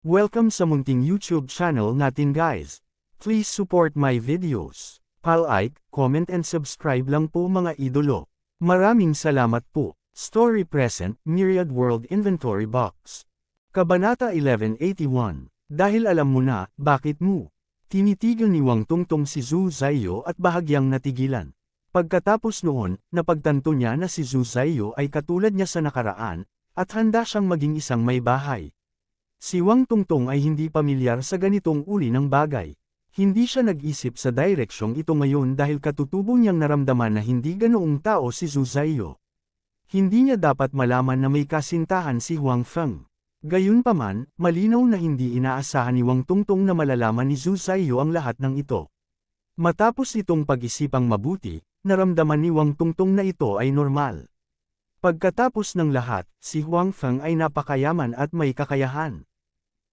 Welcome sa munting YouTube channel natin guys. Please support my videos. Like, comment and subscribe lang po mga idolo. Maraming salamat po. Story Present, Myriad World Inventory Box. Kabanata 1181. Dahil alam mo na, bakit mo? Tinitigil ni Wang Tungtong si Zhu Zaiyo at bahagyang natigilan. Pagkatapos noon, napagtanto niya na si Zhu Zaiyo ay katulad niya sa nakaraan, at handa siyang maging isang may bahay. Si Wang Tungtong ay hindi pamilyar sa ganitong uri ng bagay. Hindi siya nag-isip sa direksyong ito ngayon dahil katutubo niyang naramdaman na hindi ganoong tao si Zhu Zaiyo. Hindi niya dapat malaman na may kasintahan si Huang Feng. Gayunpaman, malinaw na hindi inaasahan ni Wang Tungtong na malalaman ni Zhu Zaiyo ang lahat ng ito. Matapos itong pag-isipang mabuti, naramdaman ni Wang Tungtong na ito ay normal. Pagkatapos ng lahat, si Huang Feng ay napakayaman at may kakayahan.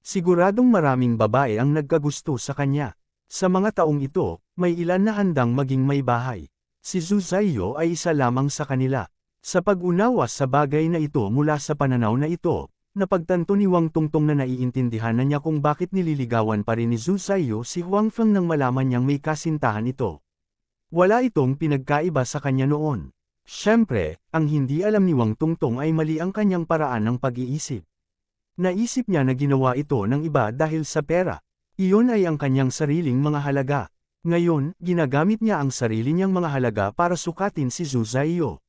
Siguradong maraming babae ang nagkagusto sa kanya. Sa mga taong ito, may ilan na handang maging may bahay. Si Zhu Zaiyo ay isa lamang sa kanila. Sa pag-unawa sa bagay na ito mula sa pananaw na ito, napagtanto ni Wang Tungtong na naiintindihan na niya kung bakit nililigawan pa rin ni Zhu Zaiyo si Huang Feng nang malaman niyang may kasintahan ito. Wala itong pinagkaiba sa kanya noon. Siyempre, ang hindi alam ni Wang Tungtong ay mali ang kanyang paraan ng pag-iisip. Naisip niya na ginawa ito ng iba dahil sa pera. Iyon ay ang kanyang sariling mga halaga. Ngayon, ginagamit niya ang sarili niyang mga halaga para sukatin si Zhu Zaiyo.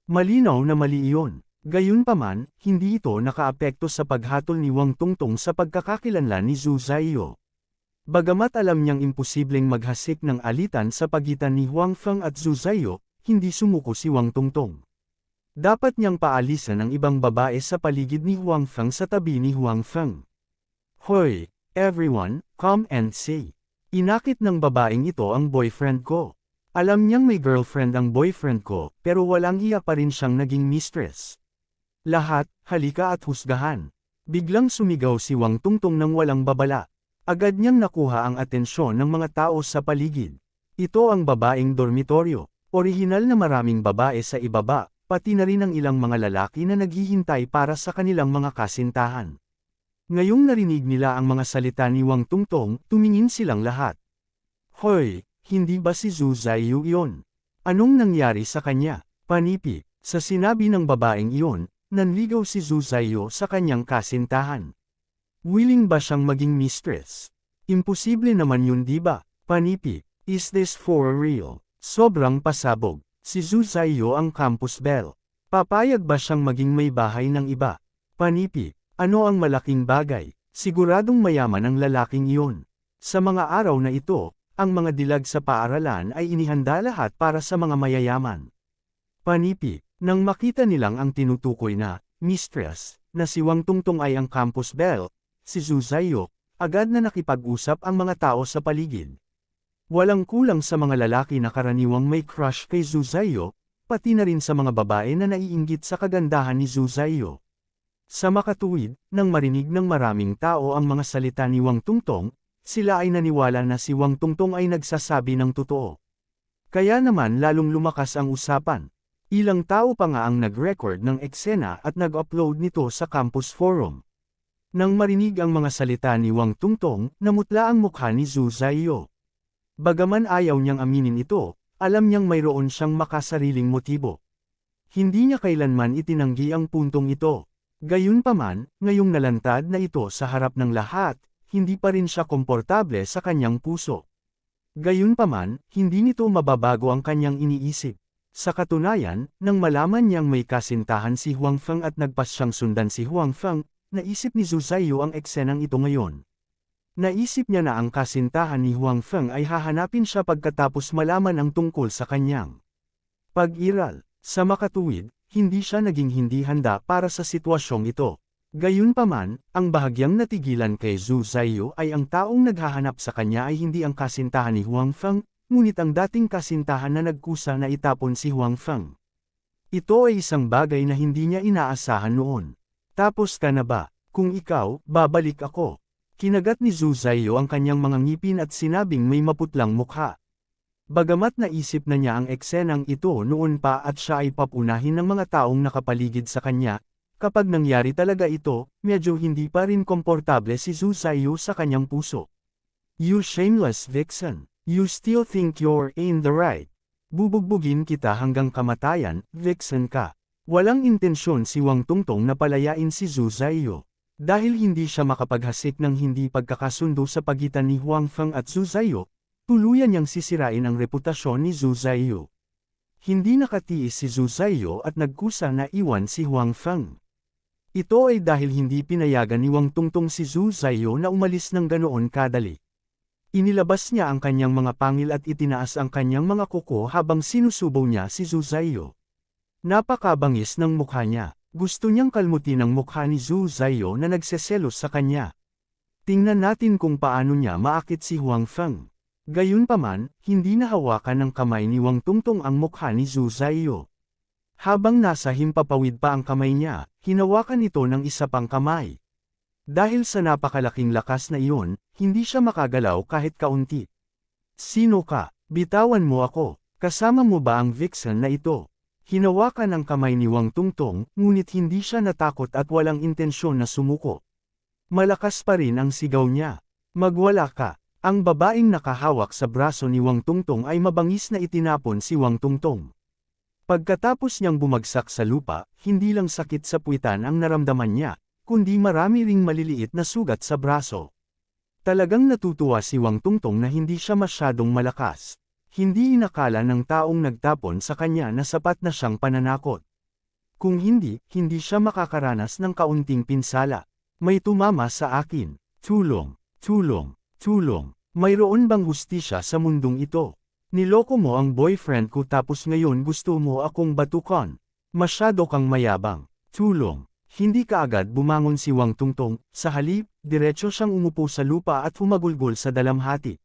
Malinaw na mali iyon. Gayunpaman, hindi ito nakaapekto sa paghatol ni Wang Tungtong sa pagkakakilanlan ni Zhu Zaiyo. Bagamat alam niyang imposibleng maghasik ng alitan sa pagitan ni Huang Feng at Zhu Zaiyo, hindi sumuko si Wang Tungtong. Dapat niyang paalisan ang ibang babae sa paligid ni Huang Feng sa tabi ni Huang Feng. Hoy, everyone, come and see. Inakit ng babaeng ito ang boyfriend ko. Alam niyang may girlfriend ang boyfriend ko, pero walang hiya pa rin siyang naging mistress. Lahat, halika at husgahan. Biglang sumigaw si Wang Tungtong nang walang babala. Agad niyang nakuha ang atensyon ng mga tao sa paligid. Ito ang babaeng dormitoryo. Orihinal na maraming babae sa ibaba, pati na rin ang ilang mga lalaki na naghihintay para sa kanilang mga kasintahan. Ngayong narinig nila ang mga salita ni Wang Tungtong, tumingin silang lahat. Hoy, hindi ba si Zhu Zaiyo iyon? Anong nangyari sa kanya? Panipi, sa sinabi ng babaeng iyon, nanligaw si Zhu Zaiyo sa kanyang kasintahan. Willing ba siyang maging mistress? Imposible naman yun di ba? Panipi, is this for real? Sobrang pasabog. Si Zhu Zaiyo ang campus belle. Papayag ba siyang maging may bahay ng iba? Panipi, ano ang malaking bagay? Siguradong mayaman ang lalaking iyon. Sa mga araw na ito, ang mga dilag sa paaralan ay inihanda lahat para sa mga mayayaman. Panipi, nang makita nilang ang tinutukoy na mistress, na si Wang Tungtong ay ang campus belle, si Zhu Zaiyo, agad na nakipag-usap ang mga tao sa paligid. Walang kulang sa mga lalaki na karaniwang may crush kay Zhu Zaiyo, pati na rin sa mga babae na naiinggit sa kagandahan ni Zhu Zaiyo. Sa makatuwid, nang marinig ng maraming tao ang mga salita ni Wang Tungtong, sila ay naniwala na si Wang Tungtong ay nagsasabi ng totoo. Kaya naman lalong lumakas ang usapan. Ilang tao pa nga ang nag-record ng eksena at nag-upload nito sa campus forum. Nang marinig ang mga salita ni Wang Tungtong, namutla ang mukha ni Zhu Zaiyo. Bagaman ayaw niyang aminin ito, alam niyang mayroon siyang makasariling motibo. Hindi niya kailanman itinanggi ang puntong ito. Gayunpaman, ngayong nalantad na ito sa harap ng lahat, hindi pa rin siya komportable sa kanyang puso. Gayunpaman, hindi nito mababago ang kanyang iniisip. Sa katunayan, nang malaman niyang may kasintahan si Huang Feng at nagpas siyang sundan si Huang Feng, naisip ni Zhu Zaiyo ang eksenang ito ngayon. Naisip niya na ang kasintahan ni Huang Feng ay hahanapin siya pagkatapos malaman ang tungkol sa kanyang pag-iral. Sa makatuwid, hindi siya naging hindi handa para sa sitwasyong ito. Gayunpaman, ang bahagyang natigilan kay Zhu Zaiyo ay ang taong naghahanap sa kanya ay hindi ang kasintahan ni Huang Feng, ngunit ang dating kasintahan na nagkusa na itapon si Huang Feng. Ito ay isang bagay na hindi niya inaasahan noon. Tapos ka na ba? Kung ikaw, babalik ako. Kinagat ni Zhu Zaiyo ang kanyang mga ngipin at sinabing may maputlang mukha. Bagamat naisip na niya ang eksenang ito noon pa at siya ay papunahin ng mga taong nakapaligid sa kanya, Kapag nangyari talaga ito, medyo hindi pa rin komportable si Zhu Zaiyu sa kanyang puso. You shameless vixen. You still think you're in the right. Bubugbugin kita hanggang kamatayan, vixen ka. Walang intensyon si Wang Tungtong na palayain si Zhu Zaiyu. Dahil hindi siya makapaghasik ng hindi pagkakasundo sa pagitan ni Huang Feng at Zhu Zaiyu, tuluyan niyang sisirain ang reputasyon ni Zhu Zaiyu. Hindi nakatiis si Zhu Zaiyu at nagkusa na iwan si Huang Feng. Ito ay dahil hindi pinayagan ni Wang Tungtong si Zhu Zaiyu na umalis ng ganoon kadali. Inilabas niya ang kanyang mga pangil at itinaas ang kanyang mga kuko habang sinusubaw niya si Zhu Zaiyu. Napakabangis ng mukha niya. Gusto niyang kalmutin ang mukha ni Zhu Zaiyu na nagseselos sa kanya. Tingnan natin kung paano niya maakit si Huang Feng. Gayunpaman, hindi nahawakan ng kamay ni Wang Tungtong ang mukha ni Zhu Zaiyu. Habang nasa himpapawid pa ang kamay niya, hinawakan ito ng isa pang kamay. Dahil sa napakalaking lakas na iyon, hindi siya makagalaw kahit kaunti. Sino ka? Bitawan mo ako. Kasama mo ba ang vixen na ito? Hinawakan ang kamay ni Wang Tungtong, ngunit hindi siya natakot at walang intensyon na sumuko. Malakas pa rin ang sigaw niya. Magwala ka. Ang babaeng nakahawak sa braso ni Wang Tungtong ay mabangis na itinapon si Wang Tungtong. Pagkatapos niyang bumagsak sa lupa, hindi lang sakit sa puwitan ang naramdaman niya, kundi marami ring maliliit na sugat sa braso. Talagang natutuwa si Wang Tungtong na hindi siya masyadong malakas. Hindi inakala ng taong nagtapon sa kanya na sapat na siyang pananakot. Kung hindi, hindi siya makakaranas ng kaunting pinsala. May tumama sa akin. Tulong, tulong, tulong. Mayroon bang hustisya sa mundong ito? Niloko mo ang boyfriend ko tapos ngayon gusto mo akong batukan. Masyado kang mayabang. Tulong. Hindi kaagad bumangon si Wang Tungtong, sa halip, diretso siyang umupo sa lupa at humagulgol sa dalamhati.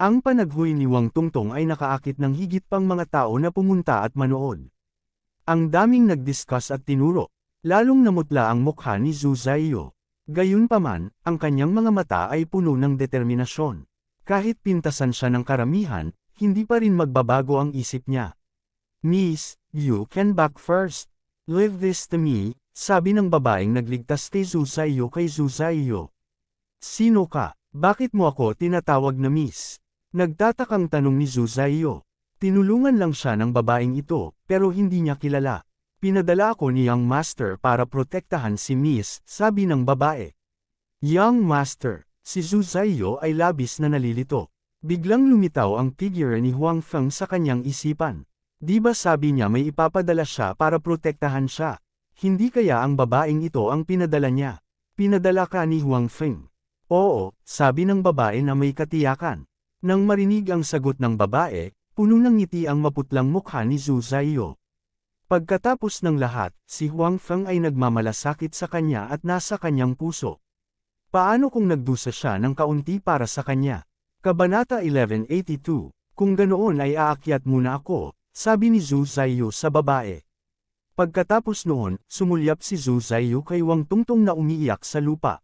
Ang panaghuy ni Wang Tungtong ay nakaakit ng higit pang mga tao na pumunta at manood. Ang daming nagdiscuss at tinuro, lalong namutla ang mukha ni Zhu Zaiyu. Gayunpaman, ang kanyang mga mata ay puno ng determinasyon. Kahit pintasan siya ng karamihan, hindi pa rin magbabago ang isip niya. Miss, you can back first. Leave this to me, sabi ng babaeng nagligtas kay Zhu Zaiyu kay Zhu Zaiyu. Sino ka? Bakit mo ako tinatawag na miss? Nagtatakang tanong ni Zhu Zaiyu. Tinulungan lang siya ng babaeng ito, pero hindi niya kilala. Pinadala ako ni Young Master para protektahan si Miss, sabi ng babae. Young Master, si Zhu Zaiyu ay labis na nalilito. Biglang lumitaw ang figure ni Huang Feng sa kanyang isipan. Di ba sabi niya may ipapadala siya para protektahan siya? Hindi kaya ang babaeng ito ang pinadala niya? Pinadala ka ni Huang Feng? Oo, sabi ng babae na may katiyakan. Nang marinig ang sagot ng babae, puno ng ngiti ang maputlang mukha ni Zhu Zaiyu. Pagkatapos ng lahat, si Huang Feng ay nagmamalasakit sa kanya at nasa kanyang puso. Paano kung nagdusa siya ng kaunti para sa kanya? Kabanata 1182, kung ganoon ay aakyat muna ako, sabi ni Zhu Zaiyu sa babae. Pagkatapos noon, sumulyap si Zhu Zaiyu kay Wang Tungtong na umiiyak sa lupa.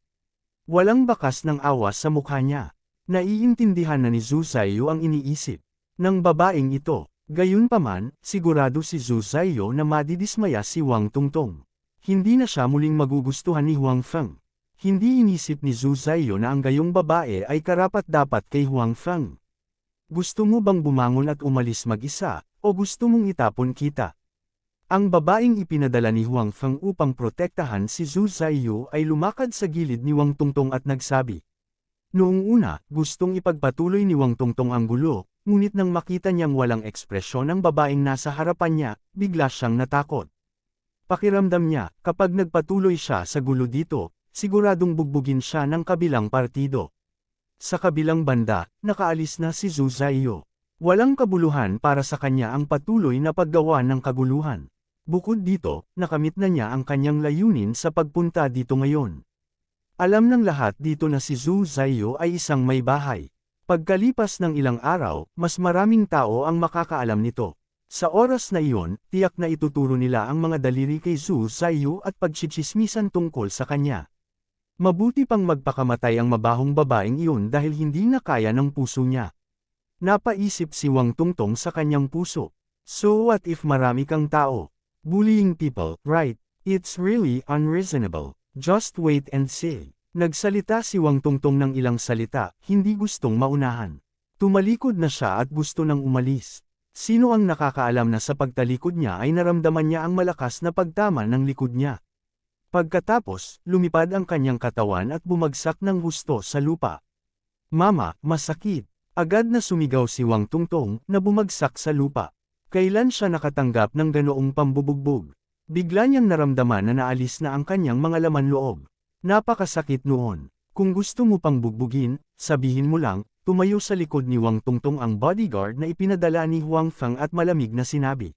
Walang bakas ng awa sa mukha niya. Naiintindihan na ni Zhu Zaiyu ang iniisip ng babaeng ito. Gayunpaman, sigurado si Zhu Zaiyu na madidismaya si Wang Tungtong. Hindi na siya muling magugustuhan ni Huang Feng. Hindi inisip ni Zhu Zaiyu na ang gayong babae ay karapat-dapat kay Huang Feng. Gusto mo bang bumangon at umalis mag-isa, o gusto mong itapon kita? Ang babaeng ipinadala ni Huang Feng upang protektahan si Zhu Zaiyu ay lumakad sa gilid ni Wang Tungtong at nagsabi. Noong una, gustong ipagpatuloy ni Wang Tungtong ang gulo, ngunit nang makita niyang walang ekspresyon ang babaeng nasa harapan niya, bigla siyang natakot. Pakiramdam niya, kapag nagpatuloy siya sa gulo dito, siguradong bugbugin siya ng kabilang partido. Sa kabilang banda, nakaalis na si Zhu Zaiyu. Walang kabuluhan para sa kanya ang patuloy na paggawa ng kaguluhan. Bukod dito, nakamit na niya ang kanyang layunin sa pagpunta dito ngayon. Alam ng lahat dito na si Zhu Zaiyu ay isang may bahay. Pagkalipas ng ilang araw, mas maraming tao ang makakaalam nito. Sa oras na iyon, tiyak na ituturo nila ang mga daliri kay Zhu Zaiyu at pagchichismisan tungkol sa kanya. Mabuti pang magpakamatay ang mabahong babaeng iyon dahil hindi na kaya ng puso niya. Napaisip si Wang Tungtong sa kanyang puso. So what if marami kang tao? Bullying people, right? It's really unreasonable. Just wait and see. Nagsalita si Wang Tungtong ng ilang salita, hindi gustong maunahan. Tumalikod na siya at gusto nang umalis. Sino ang nakakaalam na sa pagtalikod niya ay naramdaman niya ang malakas na pagtama ng likod niya. Pagkatapos, lumipad ang kanyang katawan at bumagsak ng husto sa lupa. Mama, masakit. Agad na sumigaw si Wang Tungtong na bumagsak sa lupa. Kailan siya nakatanggap ng ganoong pambubugbog? Bigla niyang naramdaman na naalis na ang kanyang mga laman loob. Napakasakit noon. Kung gusto mo pang bugbugin, sabihin mo lang. Tumayo sa likod ni Wang Tungtong ang bodyguard na ipinadala ni Huang Feng at malamig na sinabi.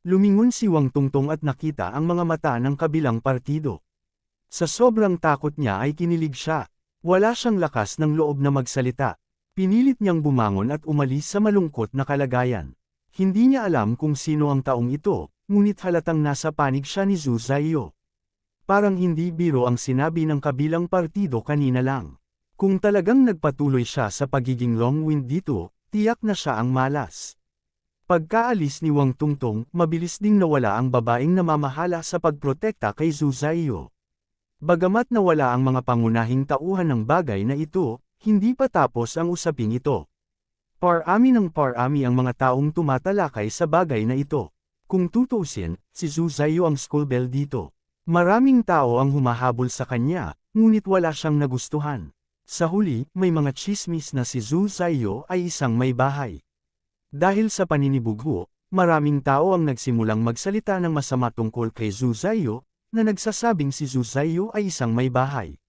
Lumingon si Wang Tungtong at nakita ang mga mata ng kabilang partido. Sa sobrang takot niya ay kinilig siya. Wala siyang lakas ng loob na magsalita. Pinilit niyang bumangon at umalis sa malungkot na kalagayan. Hindi niya alam kung sino ang taong ito, ngunit halatang nasa panig siya ni Zhu Zaiyo. Parang hindi biro ang sinabi ng kabilang partido kanina lang. Kung talagang nagpatuloy siya sa pagiging long-wind dito, tiyak na siya ang malas. Pagkaalis ni Wang Tungtong, mabilis ding nawala ang babaeng namamahala sa pagprotekta kay Zhu Zaiyo. Bagamat nawala ang mga pangunahing tauhan ng bagay na ito, hindi pa tapos ang usaping ito. Parami ng parami ang mga taong tumatalakay sa bagay na ito. Kung tutuusin, si Zhu Zaiyo ang schoolbell dito. Maraming tao ang humahabol sa kanya, ngunit wala siyang nagustuhan. Sa huli, may mga chismis na si Zhu Zaiyo ay isang may bahay. Dahil sa paninibugho, maraming tao ang nagsimulang magsalita ng masama tungkol kay Zhu Zaiyo, na nagsasabing si Zhu Zaiyo ay isang may bahay.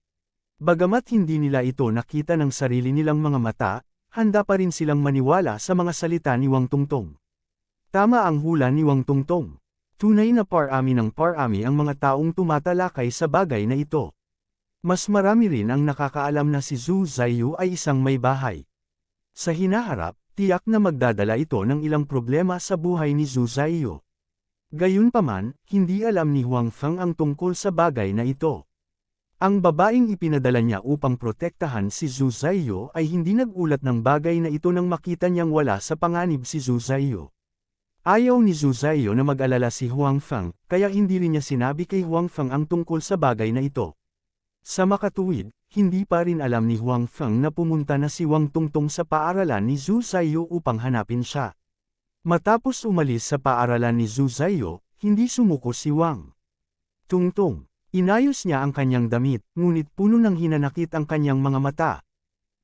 Bagamat hindi nila ito nakita ng sarili nilang mga mata, handa pa rin silang maniwala sa mga salita ni Wang Tungtong. Tama ang hula ni Wang Tungtong. Tunay na parami ng parami ang mga taong tumatalakay sa bagay na ito. Mas marami rin ang nakakaalam na si Zhu Zaiyo ay isang may bahay. Sa hinaharap, tiyak na magdadala ito ng ilang problema sa buhay ni Zhu Zaiyo. Gayunpaman, hindi alam ni Huang Feng ang tungkol sa bagay na ito. Ang babaeng ipinadala niya upang protektahan si Zhu Zaiyo ay hindi nagulat ng bagay na ito nang makita niyang wala sa panganib si Zhu Zaiyo. Ayaw ni Zhu Zaiyo na mag-alala si Huang Feng, kaya hindi rin niya sinabi kay Huang Feng ang tungkol sa bagay na ito. Sa makatuwid, hindi pa rin alam ni Huang Feng na pumunta na si Wang Tungtong sa paaralan ni Zhu Zaiyo upang hanapin siya. Matapos umalis sa paaralan ni Zhu Zaiyo, hindi sumuko si Wang Tungtong. Inayos niya ang kanyang damit, ngunit puno ng hinanakit ang kanyang mga mata.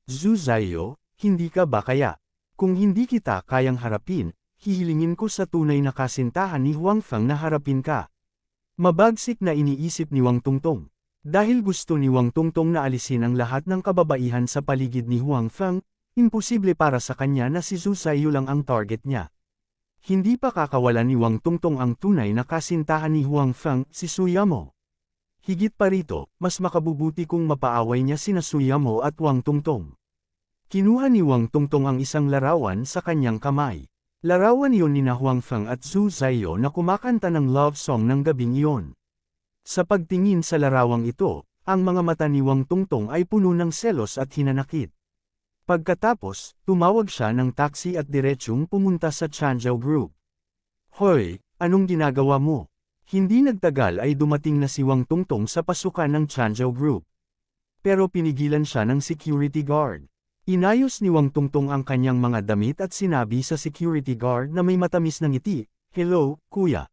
Zhu Zaiyo, hindi ka ba kaya? Kung hindi kita kayang harapin, hihilingin ko sa tunay na kasintahan ni Huang Feng na harapin ka. Mabagsik na iniisip ni Wang Tungtong. Dahil gusto ni Wang Tungtong na alisin ang lahat ng kababaihan sa paligid ni Huang Feng, imposible para sa kanya na si Zhu Zaiyo lang ang target niya. Hindi pa kakawalan ni Wang Tungtong ang tunay na kasintahan ni Huang Feng, si Suyamo. Higit pa rito, mas makabubuti kung mapaaway niya sina Suyamo at Wang Tungtong. Kinuha ni Wang Tungtong ang isang larawan sa kanyang kamay. Larawan iyon ni Huang Feng at Zhu Zaiyo na kumakanta ng love song ng gabing iyon. Sa pagtingin sa larawang ito, ang mga mata ni Wang Tungtong ay puno ng selos at hinanakit. Pagkatapos, tumawag siya ng taxi at diretsyong pumunta sa Changzhou Group. Hoy, anong ginagawa mo? Hindi nagtagal ay dumating na si Wang Tungtong sa pasukan ng Changzhou Group. Pero pinigilan siya ng security guard. Inayos ni Wang Tungtong ang kanyang mga damit at sinabi sa security guard na may matamis na ngiti, "Hello, kuya.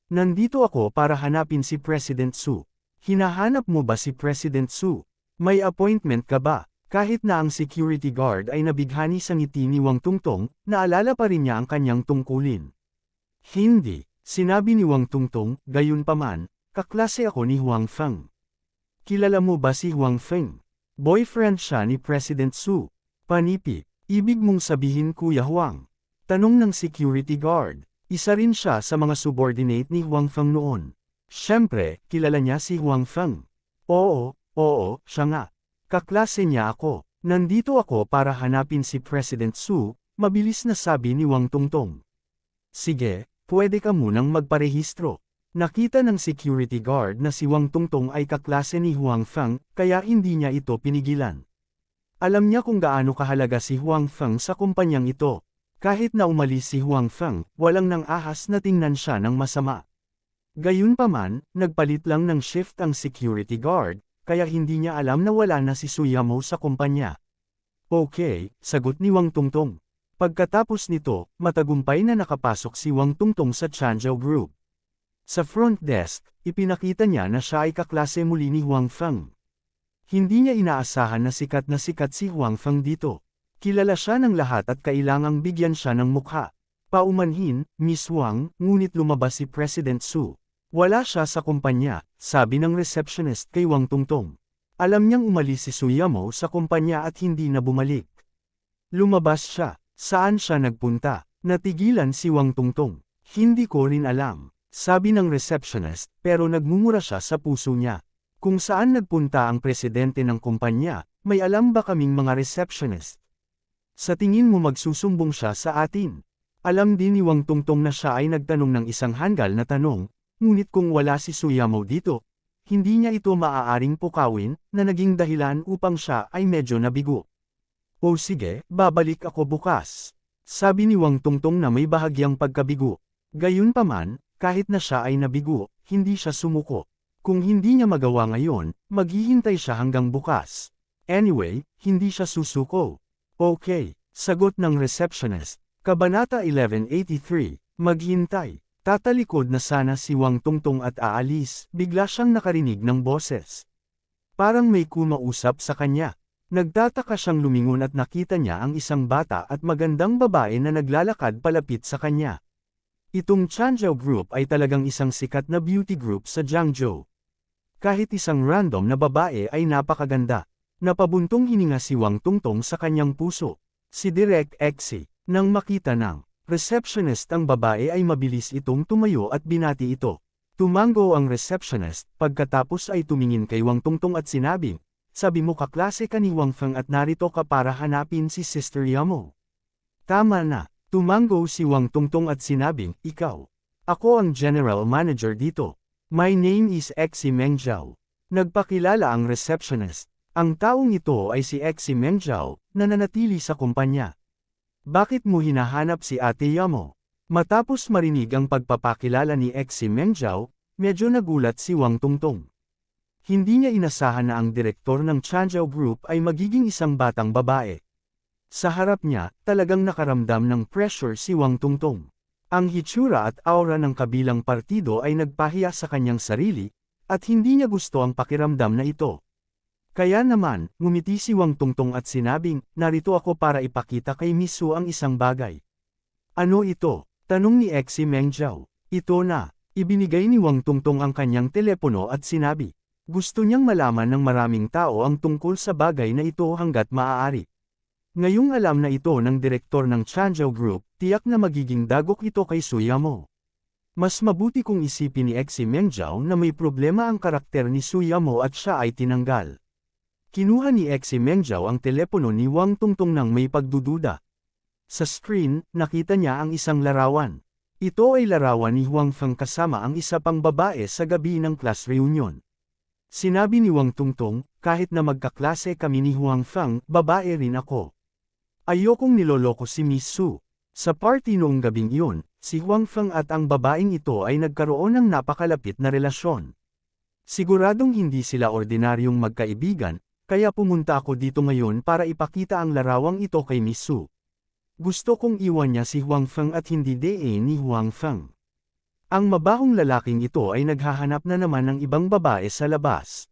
Nandito ako para hanapin si President Su. Hinahanap mo ba si President Su? May appointment ka ba?" Kahit na ang security guard ay nabighani sa ngiti ni Wang Tungtong, naalala pa rin niya ang kanyang tungkulin. Hindi. Sinabi ni Wang Tungtong, gayunpaman, kaklase ako ni Huang Feng. Kilala mo ba si Huang Feng? Boyfriend siya ni President Su. Panipi, ibig mong sabihin Kuya Huang? Tanong ng security guard. Isa rin siya sa mga subordinate ni Huang Feng noon. Siyempre, kilala niya si Huang Feng. Oo, siya nga. Kaklase niya ako. Nandito ako para hanapin si President Su, mabilis na sabi ni Wang Tungtong. Sige. Pwede ka munang magparehistro. Nakita ng security guard na si Wang Tungtong ay kaklase ni Huang Feng, kaya hindi niya ito pinigilan. Alam niya kung gaano kahalaga si Huang Feng sa kumpanyang ito. Kahit na umalis si Huang Feng, walang nang ahas na tingnan siya ng masama. Gayunpaman, nagpalit lang ng shift ang security guard, kaya hindi niya alam na wala na si Suyamo sa kumpanya. Okay, sagot ni Wang Tungtong. Pagkatapos nito, matagumpay na nakapasok si Wang Tungtong sa Changzhou Group. Sa front desk, ipinakita niya na siya ay kaklase muli ni Huang Feng. Hindi niya inaasahan na sikat si Huang Feng dito. Kilala siya ng lahat at kailangang bigyan siya ng mukha. Paumanhin, Miss Wang, ngunit lumabas si President Su. Wala siya sa kumpanya, sabi ng receptionist kay Wang Tungtong. Alam niyang umalis si Suyamo sa kumpanya at hindi na bumalik. Lumabas siya. Saan siya nagpunta? Natigilan si Wang Tungtong. Hindi ko rin alam, sabi ng receptionist, pero nagmumura siya sa puso niya. Kung saan nagpunta ang presidente ng kumpanya, may alam ba kaming mga receptionist? Sa tingin mo magsusumbong siya sa atin? Alam din ni Wang Tungtong na siya ay nagtanong ng isang hanggal na tanong, ngunit kung wala si Suyamo dito, hindi niya ito maaaring pukawin, na naging dahilan upang siya ay medyo nabigo. O sige, babalik ako bukas. Sabi ni Wang Tungtong na may bahagyang pagkabigo. Gayunpaman, kahit na siya ay nabigo, hindi siya sumuko. Kung hindi niya magawa ngayon, maghihintay siya hanggang bukas. Anyway, hindi siya susuko. Okay, sagot ng receptionist. Kabanata 1183, maghintay. Tatalikod na sana si Wang Tungtong at aalis, bigla siyang nakarinig ng boses. Parang may kumausap sa kanya. Nagtataka siyang lumingon at nakita niya ang isang bata at magandang babae na naglalakad palapit sa kanya. Itong Changzhou Group ay talagang isang sikat na beauty group sa Jiangzhou. Kahit isang random na babae ay napakaganda. Napabuntong hininga si Wang Tungtong sa kanyang puso. Si Direk Exi, nang makita ng receptionist ang babae ay mabilis itong tumayo at binati ito. Tumango ang receptionist, pagkatapos ay tumingin kay Wang Tungtong at sinabi, sabi mo kaklase ka ni Wang Feng at narito ka para hanapin si Sister Yamo. Tama na, tumango si Wang Tungtong at sinabing, ikaw. Ako ang general manager dito. My name is Exi Mengzhao. Nagpakilala ang receptionist. Ang taong ito ay si Exi Mengzhao, na nanatili sa kumpanya. Bakit mo hinahanap si Ate Yamo? Matapos marinig ang pagpapakilala ni Exi Mengzhao, medyo nagulat si Wang Tungtong. Hindi niya inasahan na ang direktor ng Changzhou Group ay magiging isang batang babae. Sa harap niya, talagang nakaramdam ng pressure si Wang Tungtong. Ang hitsura at aura ng kabilang partido ay nagpahiya sa kanyang sarili, at hindi niya gusto ang pakiramdam na ito. Kaya naman, ngumiti si Wang Tungtong at sinabing, narito ako para ipakita kay Miss Su ang isang bagay. Ano ito? Tanong ni Exi Mengzhao. Ito na. Ibinigay ni Wang Tungtong ang kanyang telepono at sinabi. Gusto niyang malaman ng maraming tao ang tungkol sa bagay na ito hanggat maaari. Ngayong alam na ito ng direktor ng Changzhou Group, tiyak na magiging dagok ito kay Suyamo. Mas mabuti kung isipin ni Exi Mengzhao na may problema ang karakter ni Suyamo at siya ay tinanggal. Kinuha ni Exi Mengzhao ang telepono ni Wang Tungtong nang may pagdududa. Sa screen, nakita niya ang isang larawan. Ito ay larawan ni Huang Feng kasama ang isa pang babae sa gabi ng class reunion. Sinabi ni Wang Tungtong, kahit na magkaklase kami ni Huang Feng, babae rin ako. Ayokong niloloko si Miss Su. Sa party noong gabing iyon, si Huang Feng at ang babaeng ito ay nagkaroon ng napakalapit na relasyon. Siguradong hindi sila ordinaryong magkaibigan, kaya pumunta ako dito ngayon para ipakita ang larawang ito kay Miss Su. Gusto kong iwan niya si Huang Feng at hindi ni Huang Feng. Ang mabahong lalaking ito ay naghahanap na naman ng ibang babae sa labas.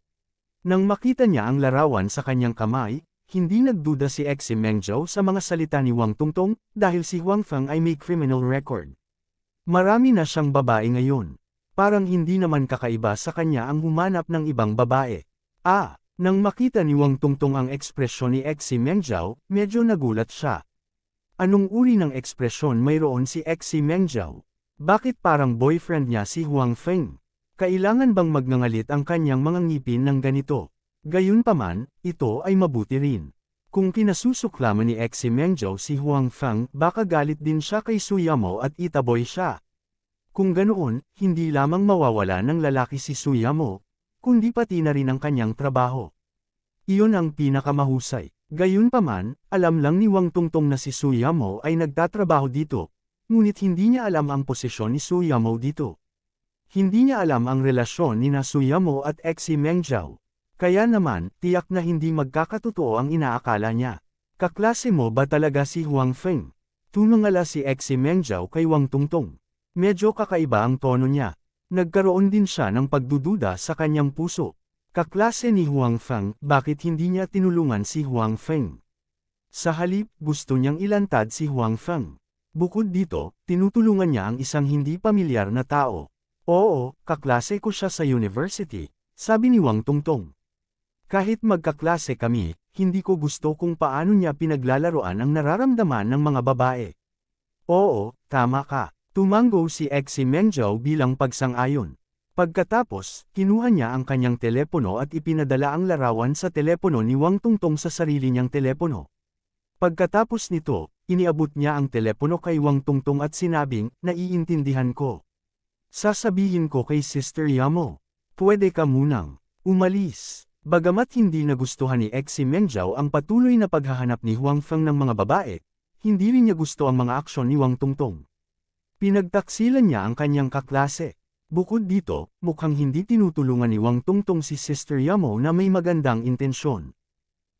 Nang makita niya ang larawan sa kanyang kamay, hindi nagduda si Exi Mengzhao sa mga salita ni Wang Tungtong dahil si Huang Feng ay may criminal record. Marami na siyang babae ngayon. Parang hindi naman kakaiba sa kanya ang humanap ng ibang babae. Nang makita ni Wang Tungtong ang ekspresyon ni Exi Mengzhao, medyo nagulat siya. Anong uri ng ekspresyon mayroon si Exi Mengzhao? Bakit parang boyfriend niya si Huang Feng? Kailangan bang magngangalit ang kanyang mga ngipin ng ganito? Gayunpaman, ito ay mabuti rin. Kung kinasusuklaman ni Exi Mengzhao si Huang Feng, baka galit din siya kay Suyamo at itaboy siya. Kung ganoon, hindi lamang mawawala ng lalaki si Suyamo, kundi pati na rin ang kanyang trabaho. Iyon ang pinakamahusay. Gayunpaman, alam lang ni Wang Tungtong na si Suyamo ay nagtatrabaho dito, ngunit hindi niya alam ang posisyon ni Suyamo dito. Hindi niya alam ang relasyon ni Suyamo at Exi Mengjiao. Kaya naman, tiyak na hindi magkakatotoo ang inaakala niya. Kaklase mo ba talaga si Huang Feng? Tumangala si Exi Mengjiao kay Wang Tungtong. Medyo kakaiba ang tono niya. Nagkaroon din siya ng pagdududa sa kanyang puso. Kaklase ni Huang Feng, bakit hindi niya tinulungan si Huang Feng? Sa halip, gusto niyang ilantad si Huang Feng. Bukod dito, tinutulungan niya ang isang hindi pamilyar na tao. Oo, kaklase ko siya sa university, sabi ni Wang Tungtong. Kahit magkaklase kami, hindi ko gusto kung paano niya pinaglalaroan ang nararamdaman ng mga babae. Oo, tama ka. Tumango si Exi Mengjiao bilang pagsang-ayon. Pagkatapos, kinuha niya ang kanyang telepono at ipinadala ang larawan sa telepono ni Wang Tungtong sa sarili niyang telepono. Pagkatapos nito, iniabot niya ang telepono kay Wang Tungtong at sinabing, naiintindihan ko. Sasabihin ko kay Sister Yamo. Pwede ka munang umalis. Bagamat hindi nagustuhan ni Exi Mengjiao ang patuloy na paghahanap ni Huang Feng ng mga babae, hindi rin niya gusto ang mga aksyon ni Wang Tungtong. Pinagtaksilan niya ang kanyang kaklase. Bukod dito, mukhang hindi tinutulungan ni Wang Tungtong si Sister Yamo na may magandang intensyon.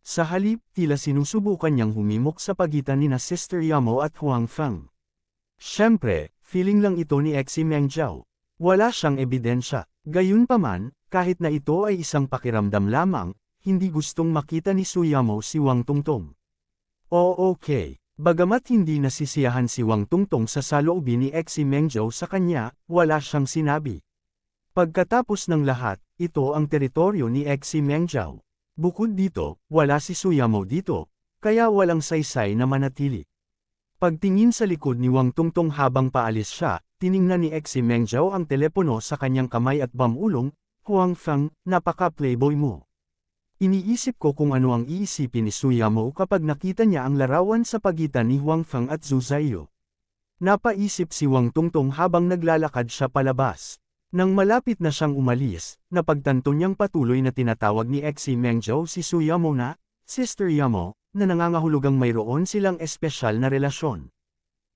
Sa halip, tila sinusubukan niyang humimok sa pagitan ni Sister Yamo at Huang Feng. Siyempre, feeling lang ito ni Exi Mengjiao. Wala siyang ebidensya. Gayunpaman, kahit na ito ay isang pakiramdam lamang, hindi gustong makita ni Suyamo si Wang Tungtong. Okay. Bagamat hindi nasisiyahan si Wang Tungtong sa saloobin ni Exi Mengjiao sa kanya, wala siyang sinabi. Pagkatapos ng lahat, ito ang teritoryo ni Exi Mengjiao. Bukod dito, wala si Suyamo dito, kaya walang saysay na manatili. Pagtingin sa likod ni Wang Tungtong habang paalis siya, tiningnan ni Exi Mengjiao ang telepono sa kanyang kamay at bamulong, Huang Feng, napaka-playboy mo. Iniisip ko kung ano ang iisipin ni Suyamo kapag nakita niya ang larawan sa pagitan ni Huang Feng at Zhu Zaiyu. Napaisip si Wang Tungtong habang naglalakad siya palabas. Nang malapit na siyang umalis, napagtanto niyang patuloy na tinatawag ni Exi Mengjiao si Suyamo na, Sister Yamo, na nangangahulugang mayroon silang espesyal na relasyon.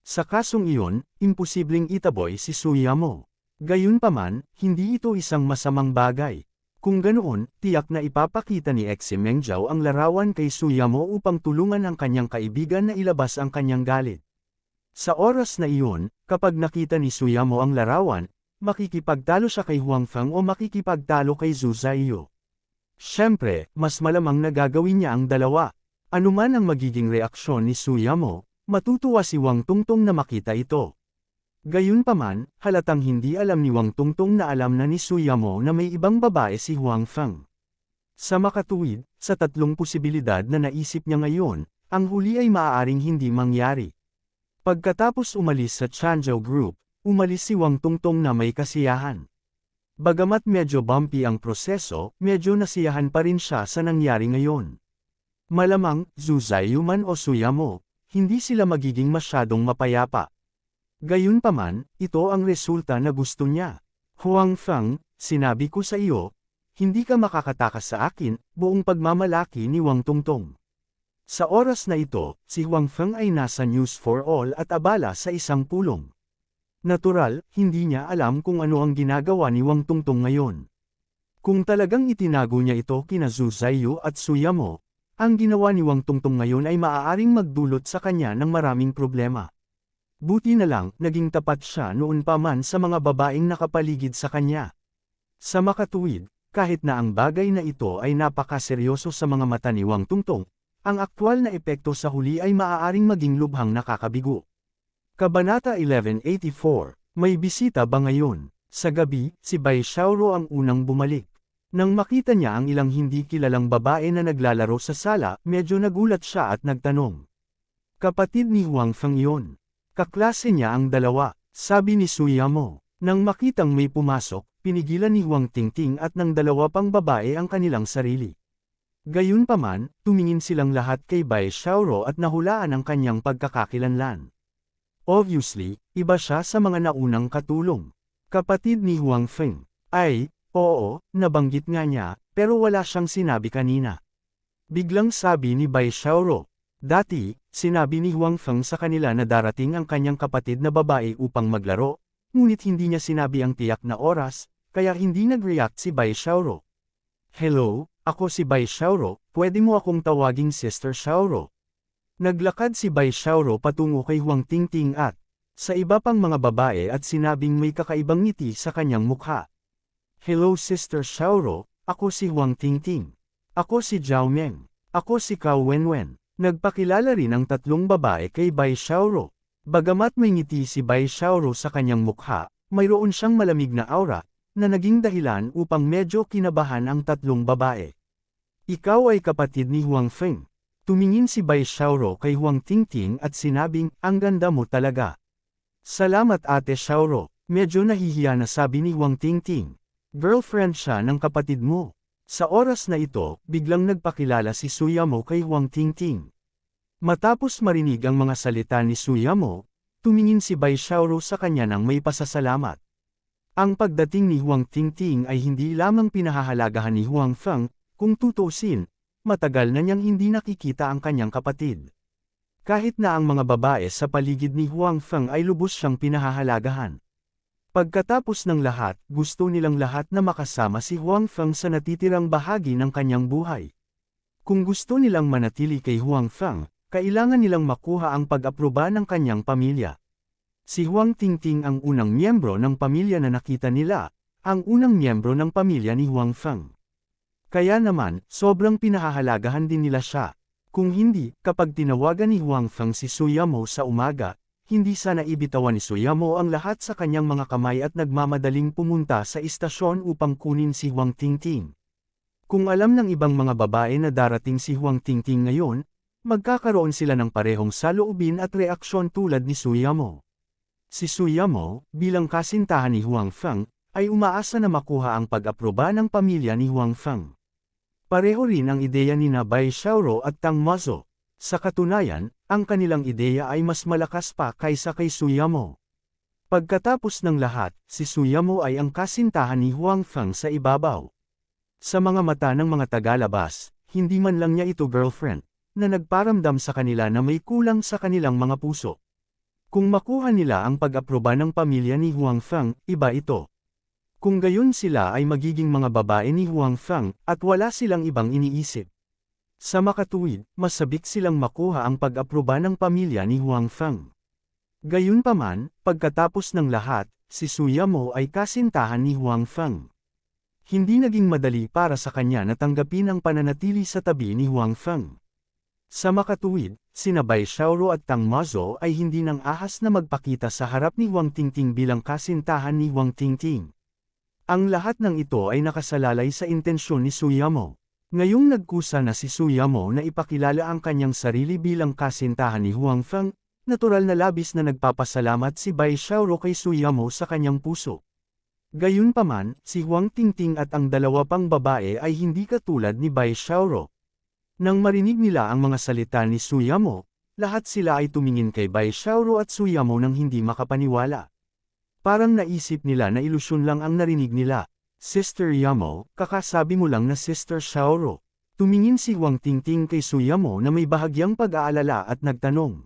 Sa kasong iyon, imposibleng itaboy si Suyamo. Gayunpaman, hindi ito isang masamang bagay. Kung ganoon, tiyak na ipapakita ni Exi Mengjiao ang larawan kay Suyamo upang tulungan ang kanyang kaibigan na ilabas ang kanyang galit. Sa oras na iyon, kapag nakita ni Suyamo ang larawan, makikipagtalo siya kay Huang Feng o makikipagtalo kay Zhu Zaiyu. Siyempre, mas malamang na gagawin niya ang dalawa. Anuman ang magiging reaksyon ni Suyamo, matutuwa si Wang Tungtong na makita ito. Gayunpaman, halatang hindi alam ni Wang Tungtong na alam na ni Suyamo na may ibang babae si Huang Feng. Sa makatuwid, sa tatlong posibilidad na naisip niya ngayon, ang huli ay maaaring hindi mangyari. Pagkatapos umalis sa Changzhou Group, umalis si Wang Tungtong na may kasiyahan. Bagamat medyo bumpy ang proseso, medyo nasiyahan pa rin siya sa nangyari ngayon. Malamang, Zhu Zaiyu man o Suyamo, hindi sila magiging masyadong mapayapa. Gayunpaman, ito ang resulta na gusto niya. Huang Feng, sinabi ko sa iyo, hindi ka makakatakas sa akin, buong pagmamalaki ni Wang Tungtong. Sa oras na ito, si Huang Feng ay nasa News for All at abala sa isang pulong. Natural, hindi niya alam kung ano ang ginagawa ni Wang Tungtong ngayon. Kung talagang itinago niya ito kina Zhu Zaiyu at Suyamo, ang ginawa ni Wang Tungtong ngayon ay maaaring magdulot sa kanya ng maraming problema. Buti na lang, naging tapat siya noon pa man sa mga babaeng nakapaligid sa kanya. Sa makatuwid, kahit na ang bagay na ito ay napakaseryoso sa mga mata ni Wang Tungtong, ang aktwal na epekto sa huli ay maaaring maging lubhang nakakabigo. Kabanata 1184, may bisita ba ngayon? Sa gabi, si Bai Xiaoro ang unang bumalik. Nang makita niya ang ilang hindi kilalang babae na naglalaro sa sala, medyo nagulat siya at nagtanong. Kapatid ni Huang Feng iyon. Kaklase niya ang dalawa, sabi ni Suyamo. Nang makitang may pumasok, pinigilan ni Huang Tingting at ng dalawa pang babae ang kanilang sarili. Gayunpaman, tumingin silang lahat kay Bai Xiaoro at nahulaan ang kanyang pagkakakilanlan. Obviously, iba siya sa mga naunang katulong. Kapatid ni Huang Feng. Ay, oo, nabanggit nga niya, pero wala siyang sinabi kanina. Biglang sabi ni Bai Xiaoro. Dati, sinabi ni Huang Feng sa kanila na darating ang kanyang kapatid na babae upang maglaro, ngunit hindi niya sinabi ang tiyak na oras, kaya hindi nag-react si Bai Xiaoro. Hello, ako si Bai Xiaoro, pwede mo akong tawaging Sister Xiaoro. Naglakad si Bai Xiaoro patungo kay Huang Tingting at sa iba pang mga babae at sinabing may kakaibang ngiti sa kanyang mukha. Hello Sister Xiaoro, ako si Huang Tingting. Ako si Zhao Meng. Ako si Cao Wenwen. Nagpakilala rin ang tatlong babae kay Bai Xiaoro. Bagamat may ngiti si Bai Xiaoro sa kanyang mukha, mayroon siyang malamig na aura, na naging dahilan upang medyo kinabahan ang tatlong babae. Ikaw ay kapatid ni Huang Feng. Tumingin si Bai Xiaoro kay Huang Tingting at sinabing, ang ganda mo talaga. Salamat Ate Xiaoro, medyo nahihiya na sabi ni Huang Tingting. Girlfriend siya ng kapatid mo. Sa oras na ito, biglang nagpakilala si Suyamo kay Huang Tingting. Matapos marinig ang mga salita ni Suyamo, tumingin si Bai Xiaoro sa kanya ng may pasasalamat. Ang pagdating ni Huang Tingting ay hindi lamang pinahahalagahan ni Huang Feng, kung tutusin, matagal na niyang hindi nakikita ang kanyang kapatid. Kahit na ang mga babae sa paligid ni Huang Feng ay lubos siyang pinahahalagahan. Pagkatapos ng lahat, gusto nilang lahat na makasama si Huang Feng sa natitirang bahagi ng kanyang buhay. Kung gusto nilang manatili kay Huang Feng, kailangan nilang makuha ang pag-aproba ng kanyang pamilya. Si Huang Tingting ang unang miyembro ng pamilya na nakita nila, ang unang miyembro ng pamilya ni Huang Feng. Kaya naman, sobrang pinahahalagahan din nila siya. Kung hindi, kapag tinawagan ni Huang Feng si Suyamo sa umaga, hindi sana ibitawan ni Suyamo ang lahat sa kanyang mga kamay at nagmamadaling pumunta sa istasyon upang kunin si Huang Tingting. Kung alam ng ibang mga babae na darating si Huang Tingting ngayon, magkakaroon sila ng parehong saloobin at reaksyon tulad ni Suyamo. Si Suyamo, bilang kasintahan ni Huang Feng, ay umaasa na makuha ang pag-aproba ng pamilya ni Huang Feng. Pareho rin ang ideya ni Bai Xiaoro at Tang Mazo. Sa katunayan, ang kanilang ideya ay mas malakas pa kaysa kay Suyamo. Pagkatapos ng lahat, si Suyamo ay ang kasintahan ni Huang Feng sa ibabaw. Sa mga mata ng mga tagalabas, hindi man lang niya ito girlfriend, na nagparamdam sa kanila na may kulang sa kanilang mga puso. Kung makuha nila ang pag-aproba ng pamilya ni Huang Feng, iba ito. Kung gayon sila ay magiging mga babae ni Huang Feng, at wala silang ibang iniisip. Sa makatuwid, masabik silang makuha ang pag-aproba ng pamilya ni Huang Feng. Gayunpaman, pagkatapos ng lahat, si Suyamo ay kasintahan ni Huang Feng. Hindi naging madali para sa kanya na tanggapin ang pananatili sa tabi ni Huang Feng. Sa makatuwid, sina Bai Xiaoro at Tang Mazo ay hindi nang ahas na magpakita sa harap ni Huang Tingting bilang kasintahan ni Huang Tingting. Ang lahat ng ito ay nakasalalay sa intensyon ni Suyamo. Ngayong nagkusa na si Suyamo na ipakilala ang kanyang sarili bilang kasintahan ni Huang Feng, natural na labis na nagpapasalamat si Bai Xiaoro kay Suyamo sa kanyang puso. Gayunpaman, si Huang Tingting at ang dalawa pang babae ay hindi katulad ni Bai Xiaoro. Nang marinig nila ang mga salita ni Suyamo, lahat sila ay tumingin kay Bai Xiaoro at Suyamo nang hindi makapaniwala. Parang naisip nila na ilusyon lang ang narinig nila. Sister Yamo, kakasabi mo lang na Sister Xiaoro. Tumingin si Huang Tingting kay Suyamo na may bahagyang pag-aalala at nagtanong.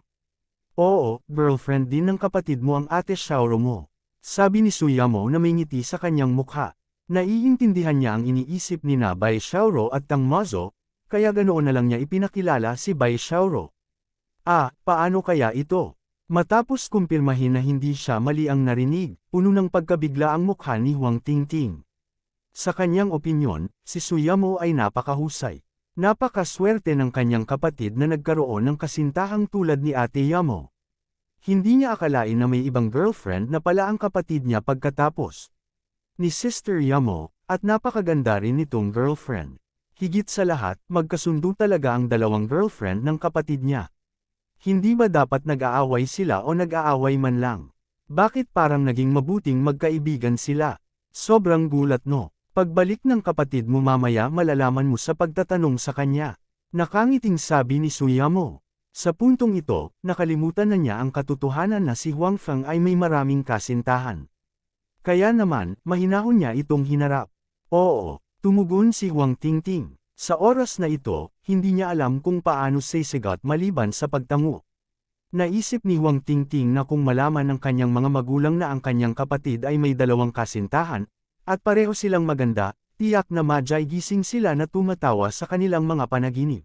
Oo, girlfriend din ng kapatid mo ang ate Xiaoro mo. Sabi ni Suyamo na may ngiti sa kanyang mukha. Naiintindihan niya ang iniisip ni Bai Xiaoro at Tang Mazo, kaya ganoon na lang niya ipinakilala si Bai Xiaoro. Paano kaya ito? Matapos kumpirmahin na hindi siya mali ang narinig, puno ng pagkabigla ang mukha ni Huang Tingting. Sa kanyang opinyon, si Suyamo ay napakahusay. Napakaswerte ng kanyang kapatid na nagkaroon ng kasintahang tulad ni Ate Yamo. Hindi niya akalain na may ibang girlfriend na pala ang kapatid niya pagkatapos ni Sister Yamo, at napakaganda rin nitong girlfriend. Higit sa lahat, magkasundo talaga ang dalawang girlfriend ng kapatid niya. Hindi ba dapat nag-aaway sila o nag-aaway man lang? Bakit parang naging mabuting magkaibigan sila? Sobrang gulat no. Pagbalik ng kapatid mo mamaya malalaman mo sa pagtatanong sa kanya. Nakangiting sabi ni Suyamo. Sa puntong ito, nakalimutan na niya ang katotohanan na si Huang Feng ay may maraming kasintahan. Kaya naman, mahinahon niya itong hinarap. Oo. Tumugon si Huang Tingting. Sa oras na ito, hindi niya alam kung paano sisigat maliban sa pagtango. Naisip ni Huang Tingting na kung malaman ng kanyang mga magulang na ang kanyang kapatid ay may dalawang kasintahan, at pareho silang maganda, tiyak na gising sila na tumatawa sa kanilang mga panaginip.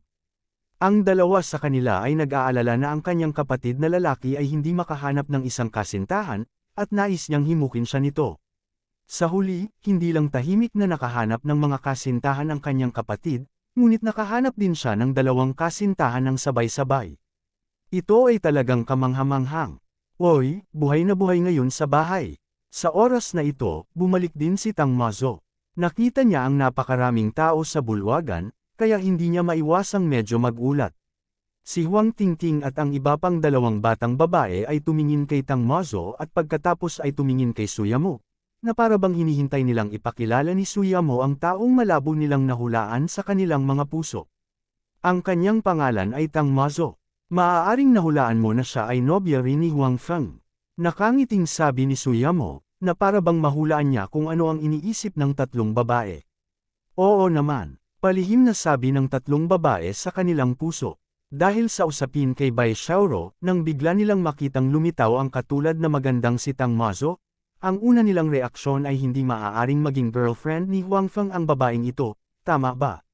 Ang dalawa sa kanila ay nag-aalala na ang kanyang kapatid na lalaki ay hindi makahanap ng isang kasintahan, at nais niyang himukin siya nito. Sa huli, hindi lang tahimik na nakahanap ng mga kasintahan ang kanyang kapatid, ngunit nakahanap din siya ng dalawang kasintahan ng sabay-sabay. Ito ay talagang kamanghamanghang. Oy, buhay na buhay ngayon sa bahay. Sa oras na ito, bumalik din si Tang Mazo. Nakita niya ang napakaraming tao sa bulwagan, kaya hindi niya maiwasang medyo magulat. Si Huang Tingting at ang iba pang dalawang batang babae ay tumingin kay Tang Mazo at pagkatapos ay tumingin kay Suyamo, na para bang hinihintay nilang ipakilala ni Suyamo ang taong malabo nilang nahulaan sa kanilang mga puso. Ang kanyang pangalan ay Tang Mazo. Maaaring nahulaan mo na siya ay nobya rin ni Huang Feng. Nakangiting sabi ni Suyamo, na para bang mahulaan niya kung ano ang iniisip ng tatlong babae. Oo naman, palihim na sabi ng tatlong babae sa kanilang puso. Dahil sa usapin kay Bai Xiaoro, nang bigla nilang makitang lumitaw ang katulad na magandang si Tang Mazo, ang una nilang reaksyon ay hindi maaaring maging girlfriend ni Huang Feng ang babaeng ito, tama ba?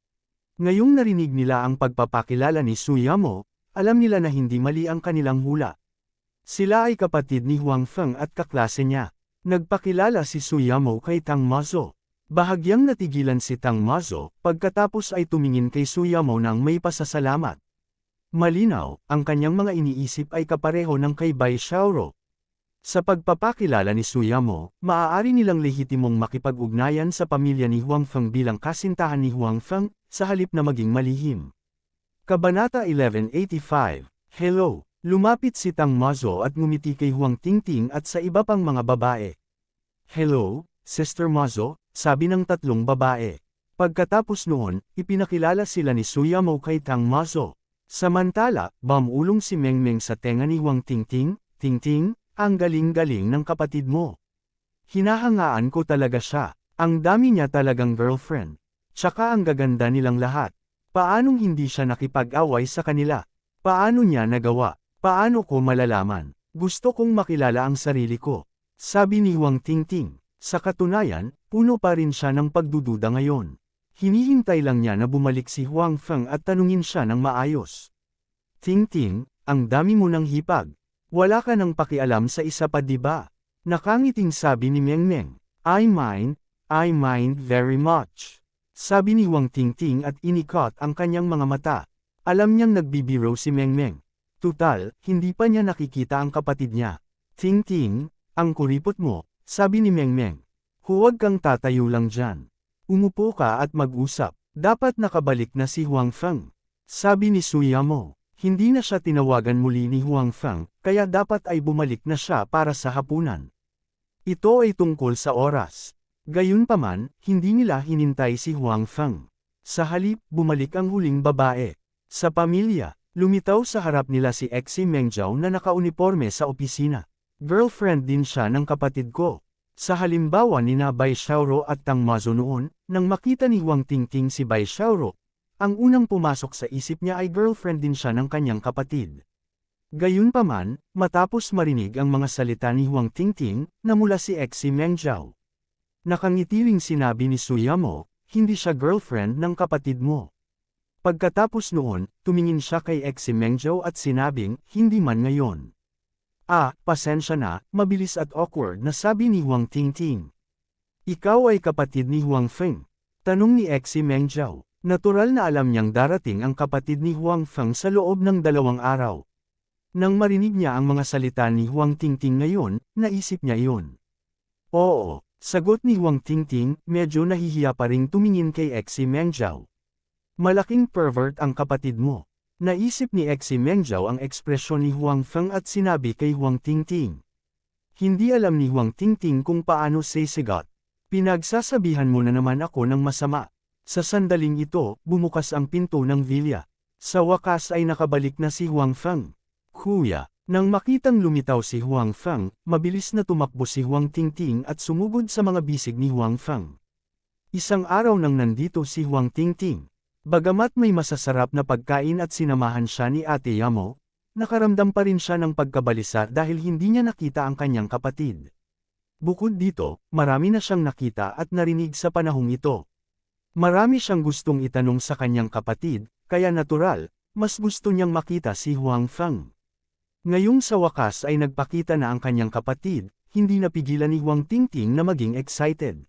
Ngayong narinig nila ang pagpapakilala ni Suyamo, alam nila na hindi mali ang kanilang hula. Sila ay kapatid ni Huang Feng at kaklase niya. Nagpakilala si Suyamo kay Tang Mazo. Bahagyang natigilan si Tang Mazo, pagkatapos ay tumingin kay Suyamo nang may pasasalamat. Malinaw, ang kanyang mga iniisip ay kapareho ng kay Bai Xiaoro. Sa pagpapakilala ni Suyamo, maaari nilang lehitimong makipag-ugnayan sa pamilya ni Huang Feng bilang kasintahan ni Huang Feng, sa halip na maging malihim. Kabanata 1185. Hello. Lumapit si Tang Mazo at ngumiti kay Huang Tingting at sa iba pang mga babae. Hello, Sister Mazo, sabi ng tatlong babae. Pagkatapos noon, ipinakilala sila ni Suyamo kay Tang Mazo. Samantala, bumulong si Mengmeng sa tenga ni Huang Tingting. Tingting, ang galing-galing ng kapatid mo. Hinahangaan ko talaga siya. Ang dami niya talagang girlfriend. Tsaka ang gaganda nilang lahat. Paanong hindi siya nakipag-away sa kanila? Paano niya nagawa? Paano ko malalaman? Gusto kong makilala ang sarili ko. Sabi ni Huang Tingting. Sa katunayan, puno pa rin siya ng pagdududa ngayon. Hinihintay lang niya na bumalik si Huang Feng at tanungin siya ng maayos. Tingting, ang dami mo ng hipag. Wala ka nang pakialam sa isa pa diba? Nakangiting sabi ni Mengmeng. I mind very much. Sabi ni Huang Tingting at inikot ang kanyang mga mata. Alam niyang nagbibiro si Mengmeng. Tutal, hindi pa niya nakikita ang kapatid niya. Tingting, ang kuripot mo, sabi ni Mengmeng. Huwag kang tatayo lang dyan. Umupo ka at mag-usap. Dapat nakabalik na si Huang Feng. Sabi ni Suyamo. Hindi na siya tinawagan muli ni Huang Feng, kaya dapat ay bumalik na siya para sa hapunan. Ito ay tungkol sa oras. Gayunpaman, hindi nila hinintay si Huang Feng. Sa halip, bumalik ang huling babae. Sa pamilya, lumitaw sa harap nila si Xi Mengjiao na nakauniporme sa opisina. Girlfriend din siya ng kapatid ko. Sa halimbawa ni na Bai Xiaoro at Tang Mazo noon, nang makita ni Huang Tingting si Bai Xiaoro, ang unang pumasok sa isip niya ay girlfriend din siya ng kanyang kapatid. Gayunpaman, matapos marinig ang mga salita ni Huang Tingting, namula si Xi Mengjiao. Nakangitiling sinabi ni Suyamo, hindi siya girlfriend ng kapatid mo. Pagkatapos noon, tumingin siya kay Xi Mengjiao at sinabing, hindi man ngayon. Pasensya na, mabilis at awkward na sabi ni Huang Tingting. Ikaw ay kapatid ni Huang Feng? Tanong ni Xi Mengjiao. Natural na alam niyang darating ang kapatid ni Huang Feng sa loob ng 2 araw. Nang marinig niya ang mga salita ni Huang Tingting ngayon, naisip niya iyon. Oo, sagot ni Huang Tingting, medyo nahihiya pa ring tumingin kay Xi Mengjiao. Malaking pervert ang kapatid mo. Naisip ni Xi Mengjiao ang ekspresyon ni Huang Feng at sinabi kay Huang Tingting. Hindi alam ni Huang Tingting kung paano sisigot. Pinagsasabihan mo na naman ako ng masama. Sa sandaling ito, bumukas ang pinto ng villa. Sa wakas ay nakabalik na si Huang Feng. Kuya, nang makitang lumitaw si Huang Feng, mabilis na tumakbo si Huang Tingting at sumugod sa mga bisig ni Huang Feng. Isang araw nang nandito si Huang Tingting. Bagamat may masasarap na pagkain at sinamahan siya ni Ate Yamo, nakaramdam pa rin siya ng pagkabalisa dahil hindi niya nakita ang kanyang kapatid. Bukod dito, marami na siyang nakita at narinig sa panahong ito. Marami siyang gustong itanong sa kanyang kapatid, kaya natural, mas gusto niyang makita si Huang Feng. Ngayong sa wakas ay nagpakita na ang kanyang kapatid, hindi napigilan ni Huang Tingting na maging excited.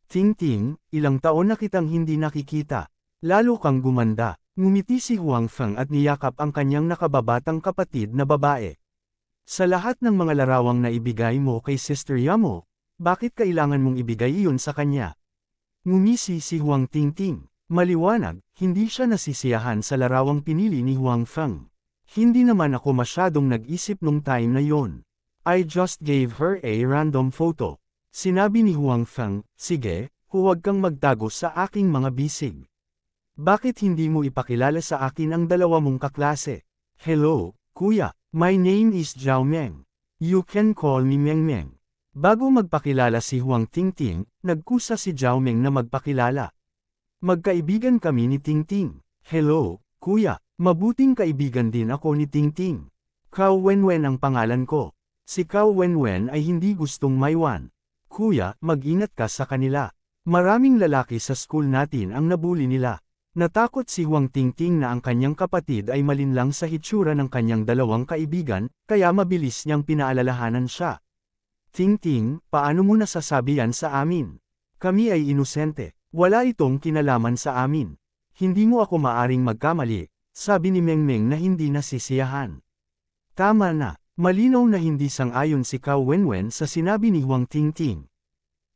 Tingting, ilang taon na kitang hindi nakikita. Lalo kang gumanda. Ngumiti si Huang Feng at niyakap ang kanyang nakababatang kapatid na babae. Sa lahat ng mga larawang na ibigay mo kay Sister Yamo, bakit kailangan mong ibigay iyon sa kanya? Ngumisi si Huang Tingting. Maliwanag, hindi siya nasisiyahan sa larawang pinili ni Huang Feng. Hindi naman ako masyadong nag-isip nung time na yon. I just gave her a random photo. Sinabi ni Huang Feng, sige, huwag kang magtago sa aking mga bisig. Bakit hindi mo ipakilala sa akin ang dalawa mong kaklase? Hello, kuya, my name is Zhao Meng. You can call me Meng Meng. Bago magpakilala si Huang Tingting, nagkusa si Zhao Meng na magpakilala. Magkaibigan kami ni Tingting. Hello, kuya, mabuting kaibigan din ako ni Tingting. Cao Wenwen ang pangalan ko. Si Cao Wenwen ay hindi gustong maiwan. Kuya, mag-ingat ka sa kanila. Maraming lalaki sa school natin ang nabuli nila. Natakot si Huang Tingting na ang kanyang kapatid ay malinlang sa hitsura ng kanyang dalawang kaibigan, kaya mabilis niyang pinaalalahanan siya. Tingting, paano mo nasasabi yan sa amin? Kami ay inosente. Wala itong kinalaman sa amin. Hindi mo ako maaring magkamali, sabi ni Meng Meng na hindi nasisiyahan. Tama na, malinaw na hindi sang-ayon si Cao Wenwen sa sinabi ni Huang Tingting.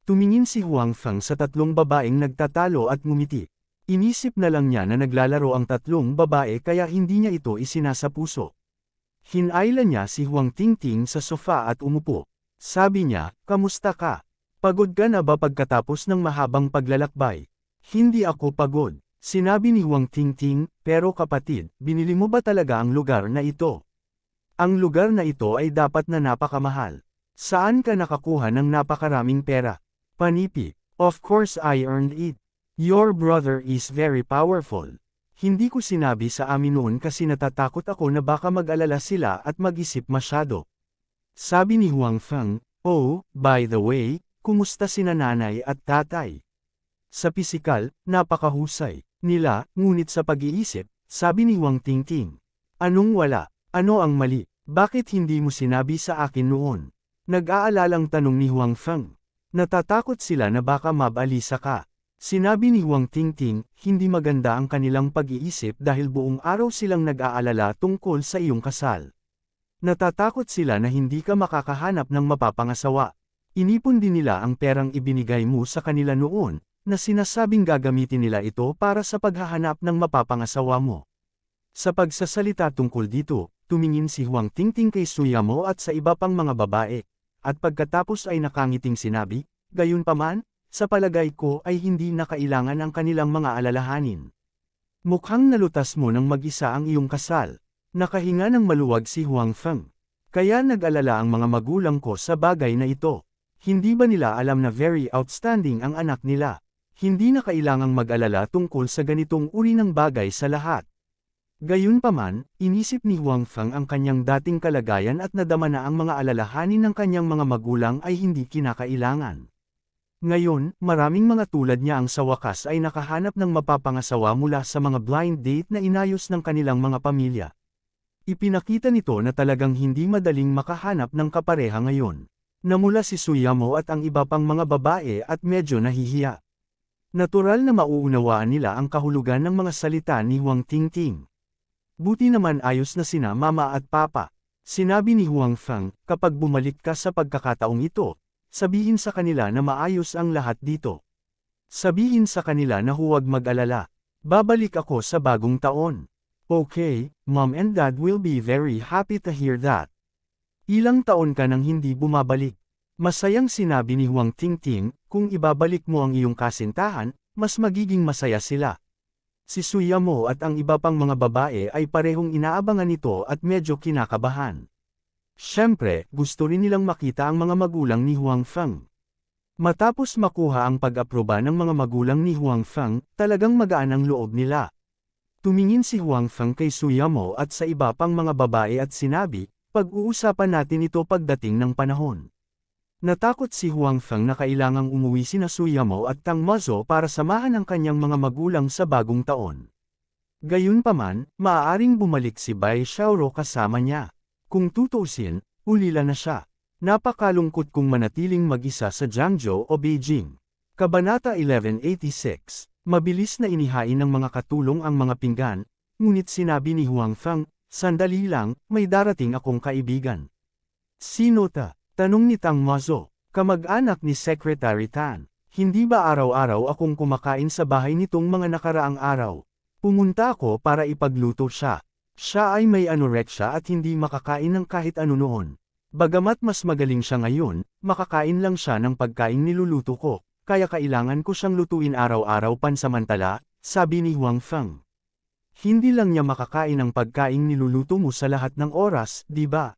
Tumingin si Huang Feng sa tatlong babaeng nagtatalo at ngumiti. Inisip na lang niya na naglalaro ang tatlong babae kaya hindi niya ito isinasapuso. Hinailan niya si Huang Tingting sa sofa at umupo. Sabi niya, kamusta ka? Pagod ka na ba pagkatapos ng mahabang paglalakbay? Hindi ako pagod, sinabi ni Huang Tingting, pero kapatid, binili mo ba talaga ang lugar na ito? Ang lugar na ito ay dapat na napakamahal. Saan ka nakakuha ng napakaraming pera? Panipi, of course I earned it. Your brother is very powerful. Hindi ko sinabi sa amin noon kasi natatakot ako na baka mag-alala sila at mag-isip masyado. Sabi ni Huang Feng, oh, by the way, kumusta sina nanay at tatay? Sa pisikal, napakahusay nila, ngunit sa pag-iisip, sabi ni Huang Tingting. Anong wala? Ano ang mali? Bakit hindi mo sinabi sa akin noon? Nag-aalalang tanong ni Huang Feng. Natatakot sila na baka mabalisa ka. Sinabi ni Huang Tingting, hindi maganda ang kanilang pag-iisip dahil buong araw silang nag-aalala tungkol sa iyong kasal. Natatakot sila na hindi ka makakahanap ng mapapangasawa. Inipon din nila ang perang ibinigay mo sa kanila noon, na sinasabing gagamitin nila ito para sa paghahanap ng mapapangasawa mo. Sa pagsasalita tungkol dito, tumingin si Huang Tingting kay Suyamo at sa iba pang mga babae, at pagkatapos ay nakangiting sinabi, gayunpaman, sa palagay ko ay hindi na kailangan ang kanilang mga alalahanin. Mukhang nalutas mo ng mag-isa ang iyong kasal. Nakahinga ng maluwag si Huang Feng. Kaya nag-alala ang mga magulang ko sa bagay na ito. Hindi ba nila alam na very outstanding ang anak nila? Hindi na kailangang mag-alala tungkol sa ganitong uri ng bagay sa lahat. Gayunpaman, inisip ni Huang Feng ang kanyang dating kalagayan at nadama na ang mga alalahanin ng kanyang mga magulang ay hindi kinakailangan. Ngayon, maraming mga tulad niya ang sa wakas ay nakahanap ng mapapangasawa mula sa mga blind date na inayos ng kanilang mga pamilya. Ipinakita nito na talagang hindi madaling makahanap ng kapareha ngayon. Namula si Suyamo at ang iba pang mga babae at medyo nahihiya. Natural na mauunawaan nila ang kahulugan ng mga salita ni Huang Tingting. Buti naman ayos na sina mama at papa. Sinabi ni Huang Feng, kapag bumalik ka sa pagkakataong ito, sabihin sa kanila na maayos ang lahat dito. Sabihin sa kanila na huwag mag-alala. Babalik ako sa bagong taon. Okay, Mom and Dad will be very happy to hear that. Ilang taon ka nang hindi bumabalik. Masayang sinabi ni Huang Tingting, kung ibabalik mo ang iyong kasintahan, mas magiging masaya sila. Si Suyamo at ang iba pang mga babae ay parehong inaabangan ito at medyo kinakabahan. Siyempre, gusto rin nilang makita ang mga magulang ni Huang Feng. Matapos makuha ang pag-aproba ng mga magulang ni Huang Feng, talagang magaan ang loob nila. Tumingin si Huang Feng kay Suyamo at sa iba pang mga babae at sinabi, pag-uusapan natin ito pagdating ng panahon. Natakot si Huang Feng na kailangang umuwi sina Suyamo at Tang Mazo para samahan ang kanyang mga magulang sa bagong taon. Gayunpaman, maaaring bumalik si Bai Xiaoro kasama niya. Kung tutuusin, ulila na siya. Napakalungkot kung manatiling mag-isa sa Jiangzhou o Beijing. Kabanata 1186. Mabilis na inihain ng mga katulong ang mga pinggan, ngunit sinabi ni Huang Feng, sandali lang, may darating akong kaibigan. Sino ta? Tanong ni Tang Mazo, kamag-anak ni Secretary Tan. Hindi ba araw-araw akong kumakain sa bahay nitong mga nakaraang araw? Pumunta ako para ipagluto siya. Siya ay may anorexia at hindi makakain ng kahit ano noon. Bagamat mas magaling siya ngayon, makakain lang siya ng pagkain niluluto ko, kaya kailangan ko siyang lutuin araw-araw pansamantala, sabi ni Huang Feng. Hindi lang niya makakain ang pagkain niluluto mo sa lahat ng oras, di ba?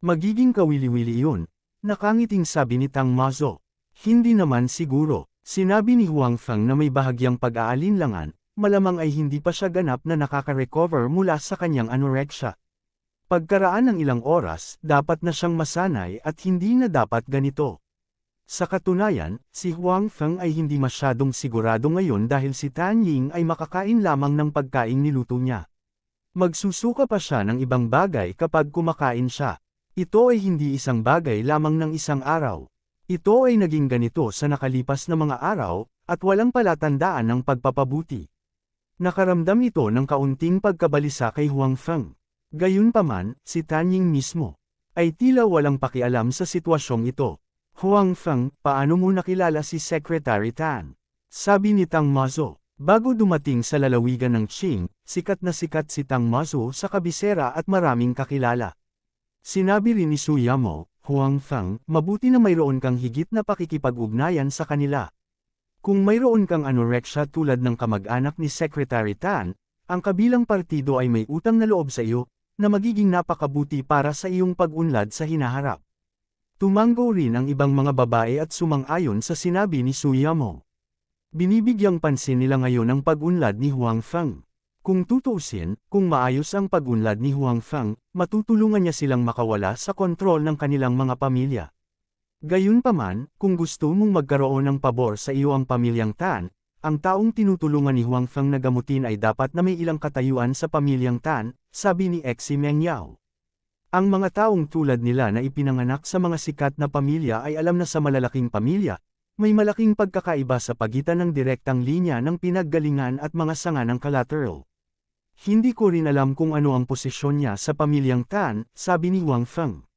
Magiging kawili-wili yun, nakangiting sabi ni Tang Mazo. Hindi naman siguro, sinabi ni Huang Feng na may bahagyang pag-aalinlangan, malamang ay hindi pa siya ganap na nakaka-recover mula sa kanyang anorexia. Pagkaraan ng ilang oras, dapat na siyang masanay at hindi na dapat ganito. Sa katunayan, si Huang Feng ay hindi masyadong sigurado ngayon dahil si Tan Ying ay makakain lamang ng pagkain niluto niya. Magsusuka pa siya ng ibang bagay kapag kumakain siya. Ito ay hindi isang bagay lamang ng isang araw. Ito ay naging ganito sa nakalipas na mga araw, at walang palatandaan ng pagpapabuti. Nakaramdam ito ng kaunting pagkabalisa kay Huang Feng. Gayunpaman, si Tan Ying mismo ay tila walang pakialam sa sitwasyong ito. Huang Feng, paano mo nakilala si Secretary Tan? Sabi ni Tang Mazo. Bago dumating sa lalawigan ng Qing, sikat na sikat si Tang Mazo sa kabisera at maraming kakilala. Sinabi rin ni Suyamo, Huang Feng, mabuti na mayroon kang higit na pakikipag-ugnayan sa kanila. Kung mayroon kang anorexia tulad ng kamag-anak ni Secretary Tan, ang kabilang partido ay may utang na loob sa iyo, na magiging napakabuti para sa iyong pag-unlad sa hinaharap. Tumango rin ang ibang mga babae at sumang-ayon sa sinabi ni Suyamo. Binibigyang pansin nila ngayon ang pag-unlad ni Huang Feng. Kung tutuusin, kung maayos ang pag-unlad ni Huang Feng, matutulungan niya silang makawala sa kontrol ng kanilang mga pamilya. Gayunpaman, kung gusto mong magkaroon ng pabor sa iyo ang pamilyang Tan, ang taong tinutulungan ni Huang Feng na gamutin ay dapat na may ilang katayuan sa pamilyang Tan, sabi ni Xi Mengyao. Ang mga taong tulad nila na ipinanganak sa mga sikat na pamilya ay alam na sa malalaking pamilya, may malaking pagkakaiba sa pagitan ng direktang linya ng pinaggalingan at mga sanga ng collateral. Hindi ko rin alam kung ano ang posisyon niya sa pamilyang Tan, sabi ni Huang Feng.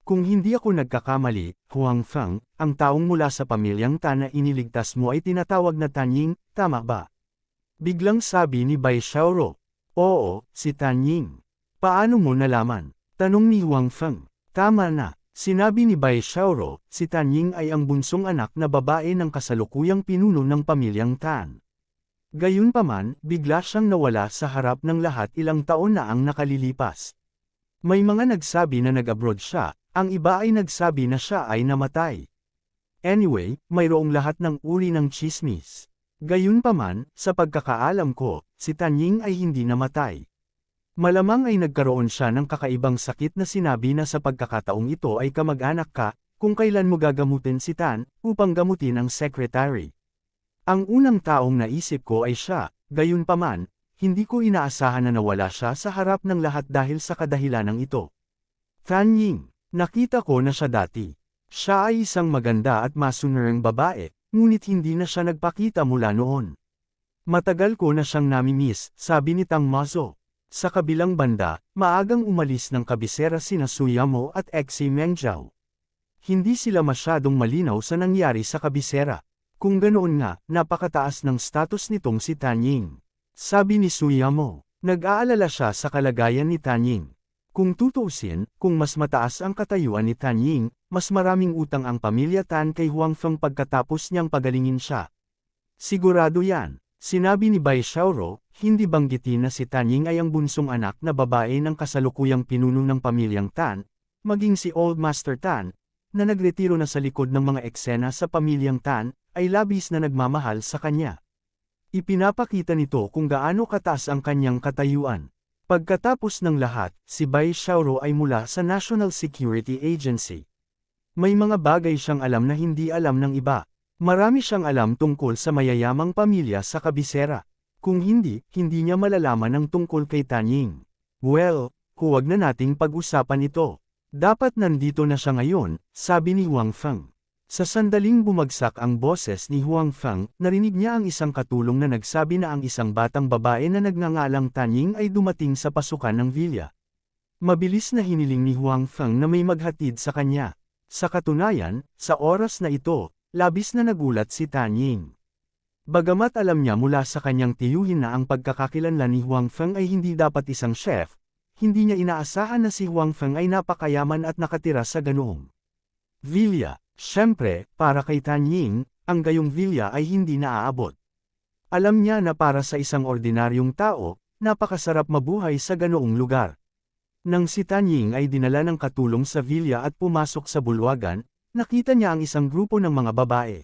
Kung hindi ako nagkakamali, Huang Feng, ang taong mula sa pamilyang Tan na iniligtas mo ay tinatawag na Tan Ying, tama ba? Biglang sabi ni Bai Xiaoro. Oo, si Tan Ying. Paano mo nalaman? Tanong ni Huang Feng. Tama na, sinabi ni Bai Xiaoro, si Tan Ying ay ang bunsong anak na babae ng kasalukuyang pinuno ng pamilyang Tan. Gayunpaman, bigla siyang nawala sa harap ng lahat ilang taon na ang nakalilipas. May mga nagsabi na nag-abroad siya, ang iba ay nagsabi na siya ay namatay. Anyway, mayroong lahat ng uri ng chismis. Gayunpaman, sa pagkakaalam ko, si Tan Ying ay hindi namatay. Malamang ay nagkaroon siya ng kakaibang sakit na sinabi na sa pagkakataong ito ay kamag-anak ka, kung kailan mo gagamutin si Tan, upang gamutin ang secretary. Ang unang taong naisip ko ay siya, gayunpaman, hindi ko inaasahan na nawala siya sa harap ng lahat dahil sa kadahilanang ito. Tan Ying, nakita ko na siya dati. Siya ay isang maganda at masunuring babae, ngunit hindi na siya nagpakita mula noon. Matagal ko na siyang namimiss, sabi ni Tang Mazo. Sa kabilang banda, maagang umalis ng kabisera sina Suyamo at Xi Mengyao. Hindi sila masyadong malinaw sa nangyari sa kabisera. Kung ganoon nga, napakataas ng status nitong si Tan Ying. Sabi ni Suyamo, nag-aalala siya sa kalagayan ni Tan Ying. Kung tutuusin, kung mas mataas ang katayuan ni Tan Ying, mas maraming utang ang pamilya Tan kay Huang Feng pagkatapos niyang pagalingin siya. Sigurado yan, sinabi ni Bai Xiaoro, hindi banggitin na si Tan Ying ay ang bunsong anak na babae ng kasalukuyang pinuno ng pamilyang Tan, maging si Old Master Tan, na nagretiro na sa likod ng mga eksena sa pamilyang Tan, ay labis na nagmamahal sa kanya. Ipinapakita nito kung gaano kataas ang kanyang katayuan. Pagkatapos ng lahat, si Bai Xiaoro ay mula sa National Security Agency. May mga bagay siyang alam na hindi alam ng iba. Marami siyang alam tungkol sa mayayamang pamilya sa kabisera. Kung hindi, hindi niya malalaman ang tungkol kay Tan Ying. Well, huwag na nating pag-usapan ito. Dapat nandito na siya ngayon, sabi ni Huang Feng. Sa sandaling bumagsak ang boses ni Huang Feng, narinig niya ang isang katulong na nagsabi na ang isang batang babae na nagngangalang Tan Ying ay dumating sa pasukan ng villa. Mabilis na hiniling ni Huang Feng na may maghatid sa kanya. Sa katunayan, sa oras na ito, labis na nagulat si Tan Ying. Bagamat alam niya mula sa kanyang tiyuhin na ang pagkakakilanlan ni Huang Feng ay hindi dapat isang chef, hindi niya inaasahan na si Huang Feng ay napakayaman at nakatira sa ganoong villa. Siyempre, para kay Tan Ying, ang gayong villa ay hindi naaabot. Alam niya na para sa isang ordinaryong tao, napakasarap mabuhay sa ganoong lugar. Nang si Tan Ying ay dinala ng katulong sa villa at pumasok sa bulwagan, nakita niya ang isang grupo ng mga babae.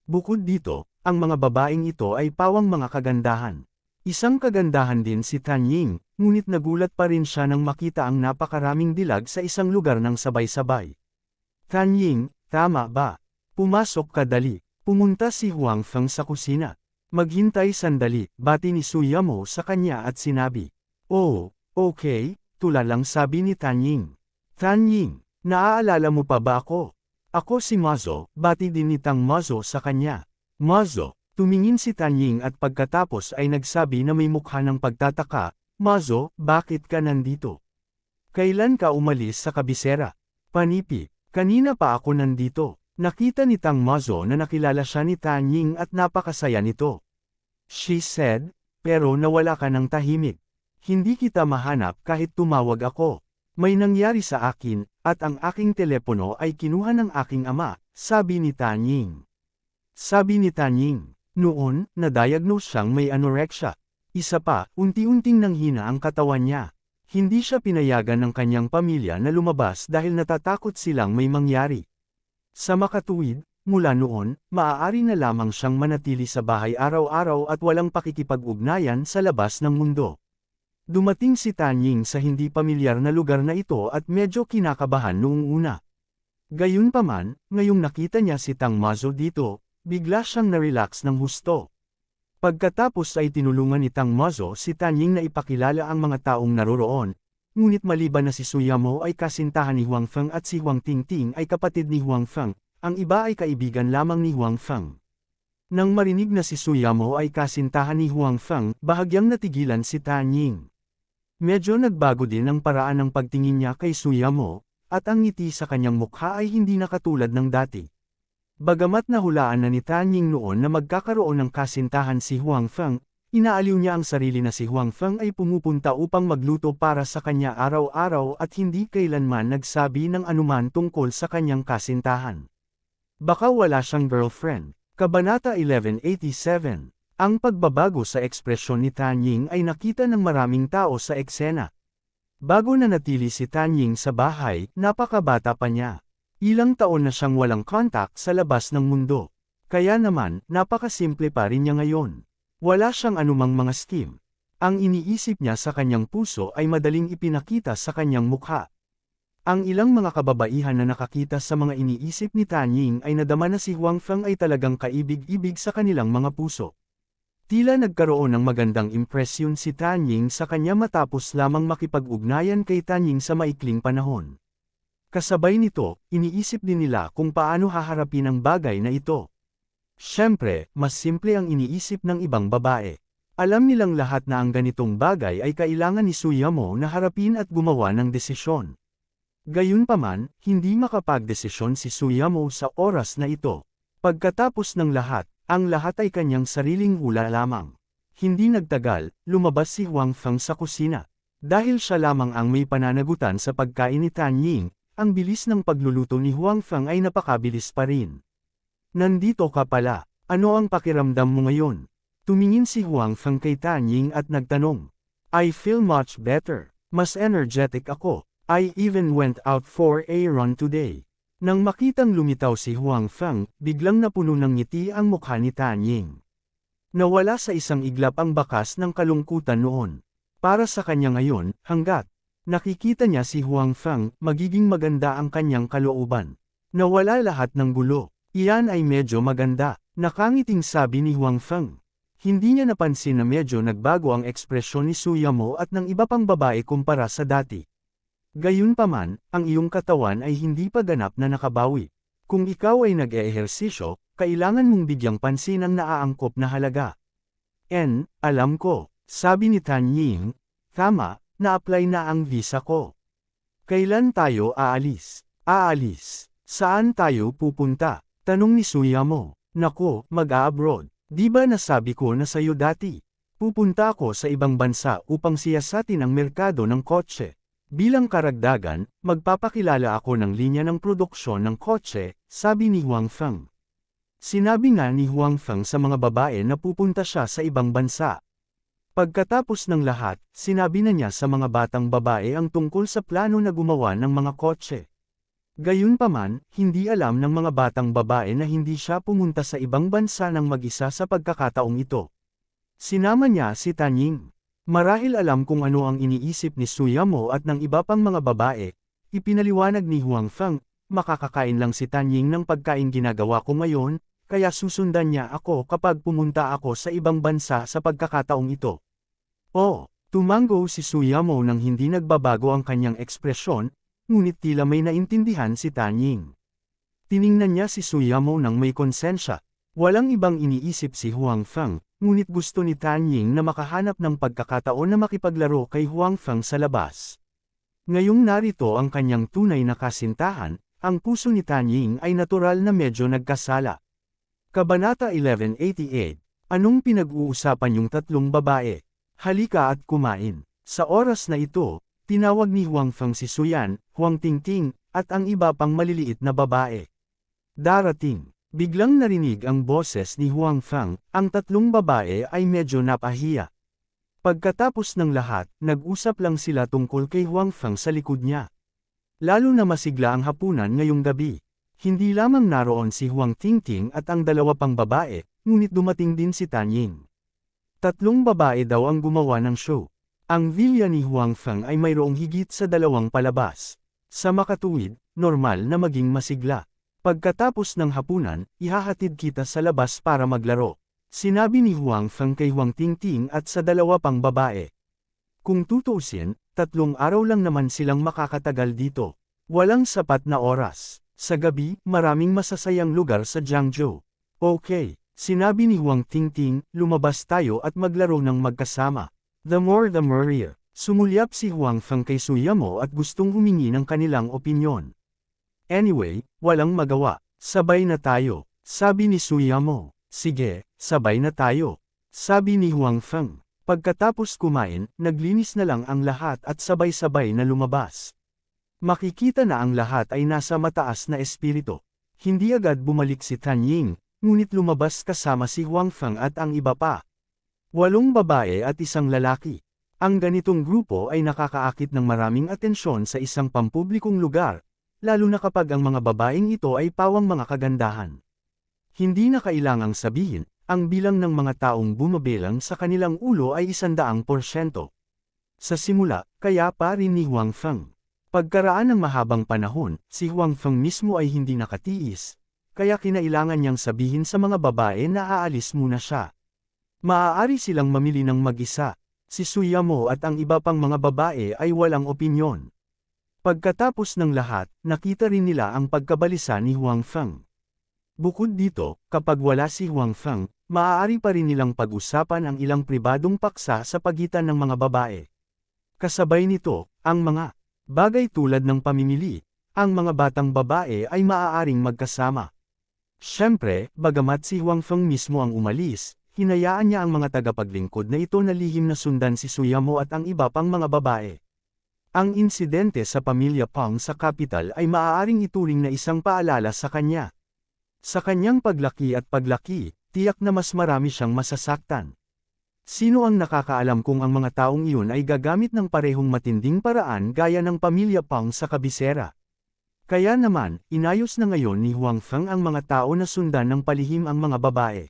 Bukod dito, ang mga babaeng ito ay pawang mga kagandahan. Isang kagandahan din si Tan Ying, ngunit nagulat pa rin siya nang makita ang napakaraming dilag sa isang lugar ng sabay-sabay. Tan Ying, tama ba? Pumasok ka dali. Pumunta si Huang Feng sa kusina. Maghintay sandali, bati ni Su Yamo sa kanya at sinabi. Oh, okay, tulalang sabi ni Tan Ying. Tan Ying, naaalala mo pa ba ako? Ako si Mazo, bati din ni Tang Mazo sa kanya. Mazo, tumingin si Tan Ying at pagkatapos ay nagsabi na may mukha ng pagtataka. Mazo, bakit ka nandito? Kailan ka umalis sa kabisera? Panipi. Kanina pa ako nandito. Nakita ni Tang Mazo na nakilala siya ni Tan Ying at napakasaya nito. She said, pero nawala ka ng tahimik. Hindi kita mahanap kahit tumawag ako. May nangyari sa akin, at ang aking telepono ay kinuha ng aking ama, sabi ni Tan Ying. Sabi ni Tan Ying, noon, na-diagnose siyang may anorexia. Isa pa, unti-unting nanghina ang katawan niya. Hindi siya pinayagan ng kanyang pamilya na lumabas dahil natatakot silang may mangyari. Sa makatuwid, mula noon, maaari na lamang siyang manatili sa bahay araw-araw at walang pakikipag-ugnayan sa labas ng mundo. Dumating si Tan Ying sa hindi pamilyar na lugar na ito at medyo kinakabahan noong una. Gayunpaman, ngayong nakita niya si Tang Mazo dito, bigla siyang na-relax ng husto. Pagkatapos ay tinulungan ni Tang Mazo si Tan Ying na ipakilala ang mga taong naroroon, ngunit maliban na si Su Yamo ay kasintahan ni Huang Feng at si Huang Tingting ay kapatid ni Huang Feng, ang iba ay kaibigan lamang ni Huang Feng. Nang marinig na si Su Yamo ay kasintahan ni Huang Feng, bahagyang natigilan si Tan Ying. Medyo nagbago din ang paraan ng pagtingin niya kay Su Yamo, at ang ngiti sa kanyang mukha ay hindi na katulad ng dati. Bagamat nahulaan na ni Tan Ying noon na magkakaroon ng kasintahan si Huang Feng, inaaliw niya ang sarili na si Huang Feng ay pumupunta upang magluto para sa kanya araw-araw at hindi kailanman nagsabi ng anuman tungkol sa kanyang kasintahan. Baka wala siyang girlfriend. Kabanata 1187. Ang pagbabago sa ekspresyon ni Tan Ying ay nakita ng maraming tao sa eksena. Bago na natili si Tan Ying sa bahay, napakabata pa niya. Ilang taon na siyang walang contact sa labas ng mundo. Kaya naman, napakasimple pa rin niya ngayon. Wala siyang anumang mga scheme. Ang iniisip niya sa kanyang puso ay madaling ipinakita sa kanyang mukha. Ang ilang mga kababaihan na nakakita sa mga iniisip ni Tan Ying ay nadama na si Huang Feng ay talagang kaibig-ibig sa kanilang mga puso. Tila nagkaroon ng magandang impresyon si Tan Ying sa kanya matapos lamang makipag-ugnayan kay Tan Ying sa maikling panahon. Kasabay nito, iniisip din nila kung paano haharapin ang bagay na ito. Siyempre, mas simple ang iniisip ng ibang babae. Alam nilang lahat na ang ganitong bagay ay kailangan ni Su Yamo na harapin at gumawa ng desisyon. Gayunpaman, hindi makapagdesisyon si Su Yamo sa oras na ito. Pagkatapos ng lahat, ang lahat ay kanyang sariling hula lamang. Hindi nagtagal, lumabas si Huang Feng sa kusina. Dahil siya lamang ang may pananagutan sa pagkain ni Tan Ying, ang bilis ng pagluluto ni Huang Feng ay napakabilis pa rin. Nandito ka pala, ano ang pakiramdam mo ngayon? Tumingin si Huang Feng kay Tan Ying at nagtanong. I feel much better, mas energetic ako, I even went out for a run today. Nang makitang lumitaw si Huang Feng, biglang napuno ng ngiti ang mukha ni Tan Ying. Nawala sa isang iglap ang bakas ng kalungkutan noon. Para sa kanya ngayon, hanggat nakikita niya si Huang Feng, magiging maganda ang kanyang kalooban. Nawala lahat ng gulo. Iyan ay medyo maganda, nakangiting sabi ni Huang Feng. Hindi niya napansin na medyo nagbago ang ekspresyon ni Suyamo at ng iba pang babae kumpara sa dati. Gayunpaman, ang iyong katawan ay hindi pa ganap na nakabawi. Kung ikaw ay nag-eehersisyo, kailangan mong bigyang pansin ang naaangkop na halaga. Alam ko, sabi ni Tan Ying, tama, na-apply na ang visa ko. Kailan tayo aalis? Aalis. Saan tayo pupunta? Tanong ni Suyamo. Nako, mag-a-abroad. Di ba nasabi ko na sa'yo dati? Pupunta ako sa ibang bansa upang siyasatin ang merkado ng kotse. Bilang karagdagan, magpapakilala ako ng linya ng produksyon ng kotse, sabi ni Huang Feng. Sinabi nga ni Huang Feng sa mga babae na pupunta siya sa ibang bansa. Pagkatapos ng lahat, sinabi na niya sa mga batang babae ang tungkol sa plano na gumawa ng mga kotse. Gayunpaman, hindi alam ng mga batang babae na hindi siya pumunta sa ibang bansa ng mag-isa sa pagkakataong ito. Sinama niya si Tan Ying. Marahil alam kung ano ang iniisip ni Suyamo at ng iba pang mga babae, ipinaliwanag ni Huang Feng, makakakain lang si Tan Ying ng pagkain ginagawa ko ngayon, kaya susundan niya ako kapag pumunta ako sa ibang bansa sa pagkakataong ito. Oh, tumango si Suyamo nang hindi nagbabago ang kanyang ekspresyon, ngunit tila may naintindihan si Tan Ying. Tiningnan niya si Suyamo nang may konsensya. Walang ibang iniisip si Huang Feng, ngunit gusto ni Tan Ying na makahanap ng pagkakataon na makipaglaro kay Huang Feng sa labas. Ngayong narito ang kanyang tunay na kasintahan, ang puso ni Tan Ying ay natural na medyo nagkasala. Kabanata 1188. Anong pinag-uusapan yung tatlong babae? Halika at kumain. Sa oras na ito, tinawag ni Huang Feng si Suyan, Huang Tingting, at ang iba pang maliliit na babae. Darating. Biglang narinig ang boses ni Huang Feng, ang tatlong babae ay medyo napahiya. Pagkatapos ng lahat, nag-usap lang sila tungkol kay Huang Feng sa likod niya. Lalo na masigla ang hapunan ngayong gabi. Hindi lamang naroon si Huang Tingting at ang dalawa pang babae, ngunit dumating din si Tan Ying. Tatlong babae daw ang gumawa ng show. Ang villa ni Huang Feng ay mayroong higit sa 2 palabas. Sa makatuwid, normal na maging masigla. Pagkatapos ng hapunan, ihahatid kita sa labas para maglaro. Sinabi ni Huang Feng kay Huang Tingting at sa dalawa pang babae. Kung tutuusin, 3 araw lang naman silang makakatagal dito. Walang sapat na oras. Sa gabi, maraming masasayang lugar sa Jiangzhou. Okay, sinabi ni Huang Tingting, lumabas tayo at maglaro ng magkasama. The more the merrier. Sumulyap si Huang Feng kay Suyamo at gustong humingi ng kanilang opinyon. Anyway, walang magawa. Sabay na tayo, sabi ni Suyamo. Sige, sabay na tayo, sabi ni Huang Feng. Pagkatapos kumain, naglinis na lang ang lahat at sabay-sabay na lumabas. Makikita na ang lahat ay nasa mataas na espiritu. Hindi agad bumalik si Tan Ying, ngunit lumabas kasama si Huang Feng at ang iba pa. 8 babae at 1 lalaki. Ang ganitong grupo ay nakakaakit ng maraming atensyon sa isang pampublikong lugar, lalo na kapag ang mga babaeng ito ay pawang mga kagandahan. Hindi na kailangang sabihin, ang bilang ng mga taong bumabilang sa kanilang ulo ay 100%. Sa simula, kaya pa rin ni Huang Feng. Pagkaraan ng mahabang panahon, si Huang Feng mismo ay hindi nakatiis, kaya kinailangan niyang sabihin sa mga babae na aalis muna siya. Maaari silang mamili ng mag-isa, si Suyamo at ang iba pang mga babae ay walang opinyon. Pagkatapos ng lahat, nakita rin nila ang pagkabalisa ni Huang Feng. Bukod dito, kapag wala si Huang Feng, maaari pa rin nilang pag-usapan ang ilang pribadong paksa sa pagitan ng mga babae. Kasabay nito, ang mga bagay tulad ng pamimili, ang mga batang babae ay maaaring magkasama. Siyempre, bagamat si Huang Feng mismo ang umalis, hinayaan niya ang mga tagapaglingkod na ito na lihim na sundan si Suyamo at ang iba pang mga babae. Ang insidente sa pamilya Pang sa kapital ay maaaring ituring na isang paalala sa kanya. Sa kanyang paglaki, tiyak na mas marami siyang masasaktan. Sino ang nakakaalam kung ang mga taong iyon ay gagamit ng parehong matinding paraan gaya ng pamilya Pang sa kabisera? Kaya naman, inayos na ngayon ni Huang Feng ang mga tao na sundan ng palihim ang mga babae.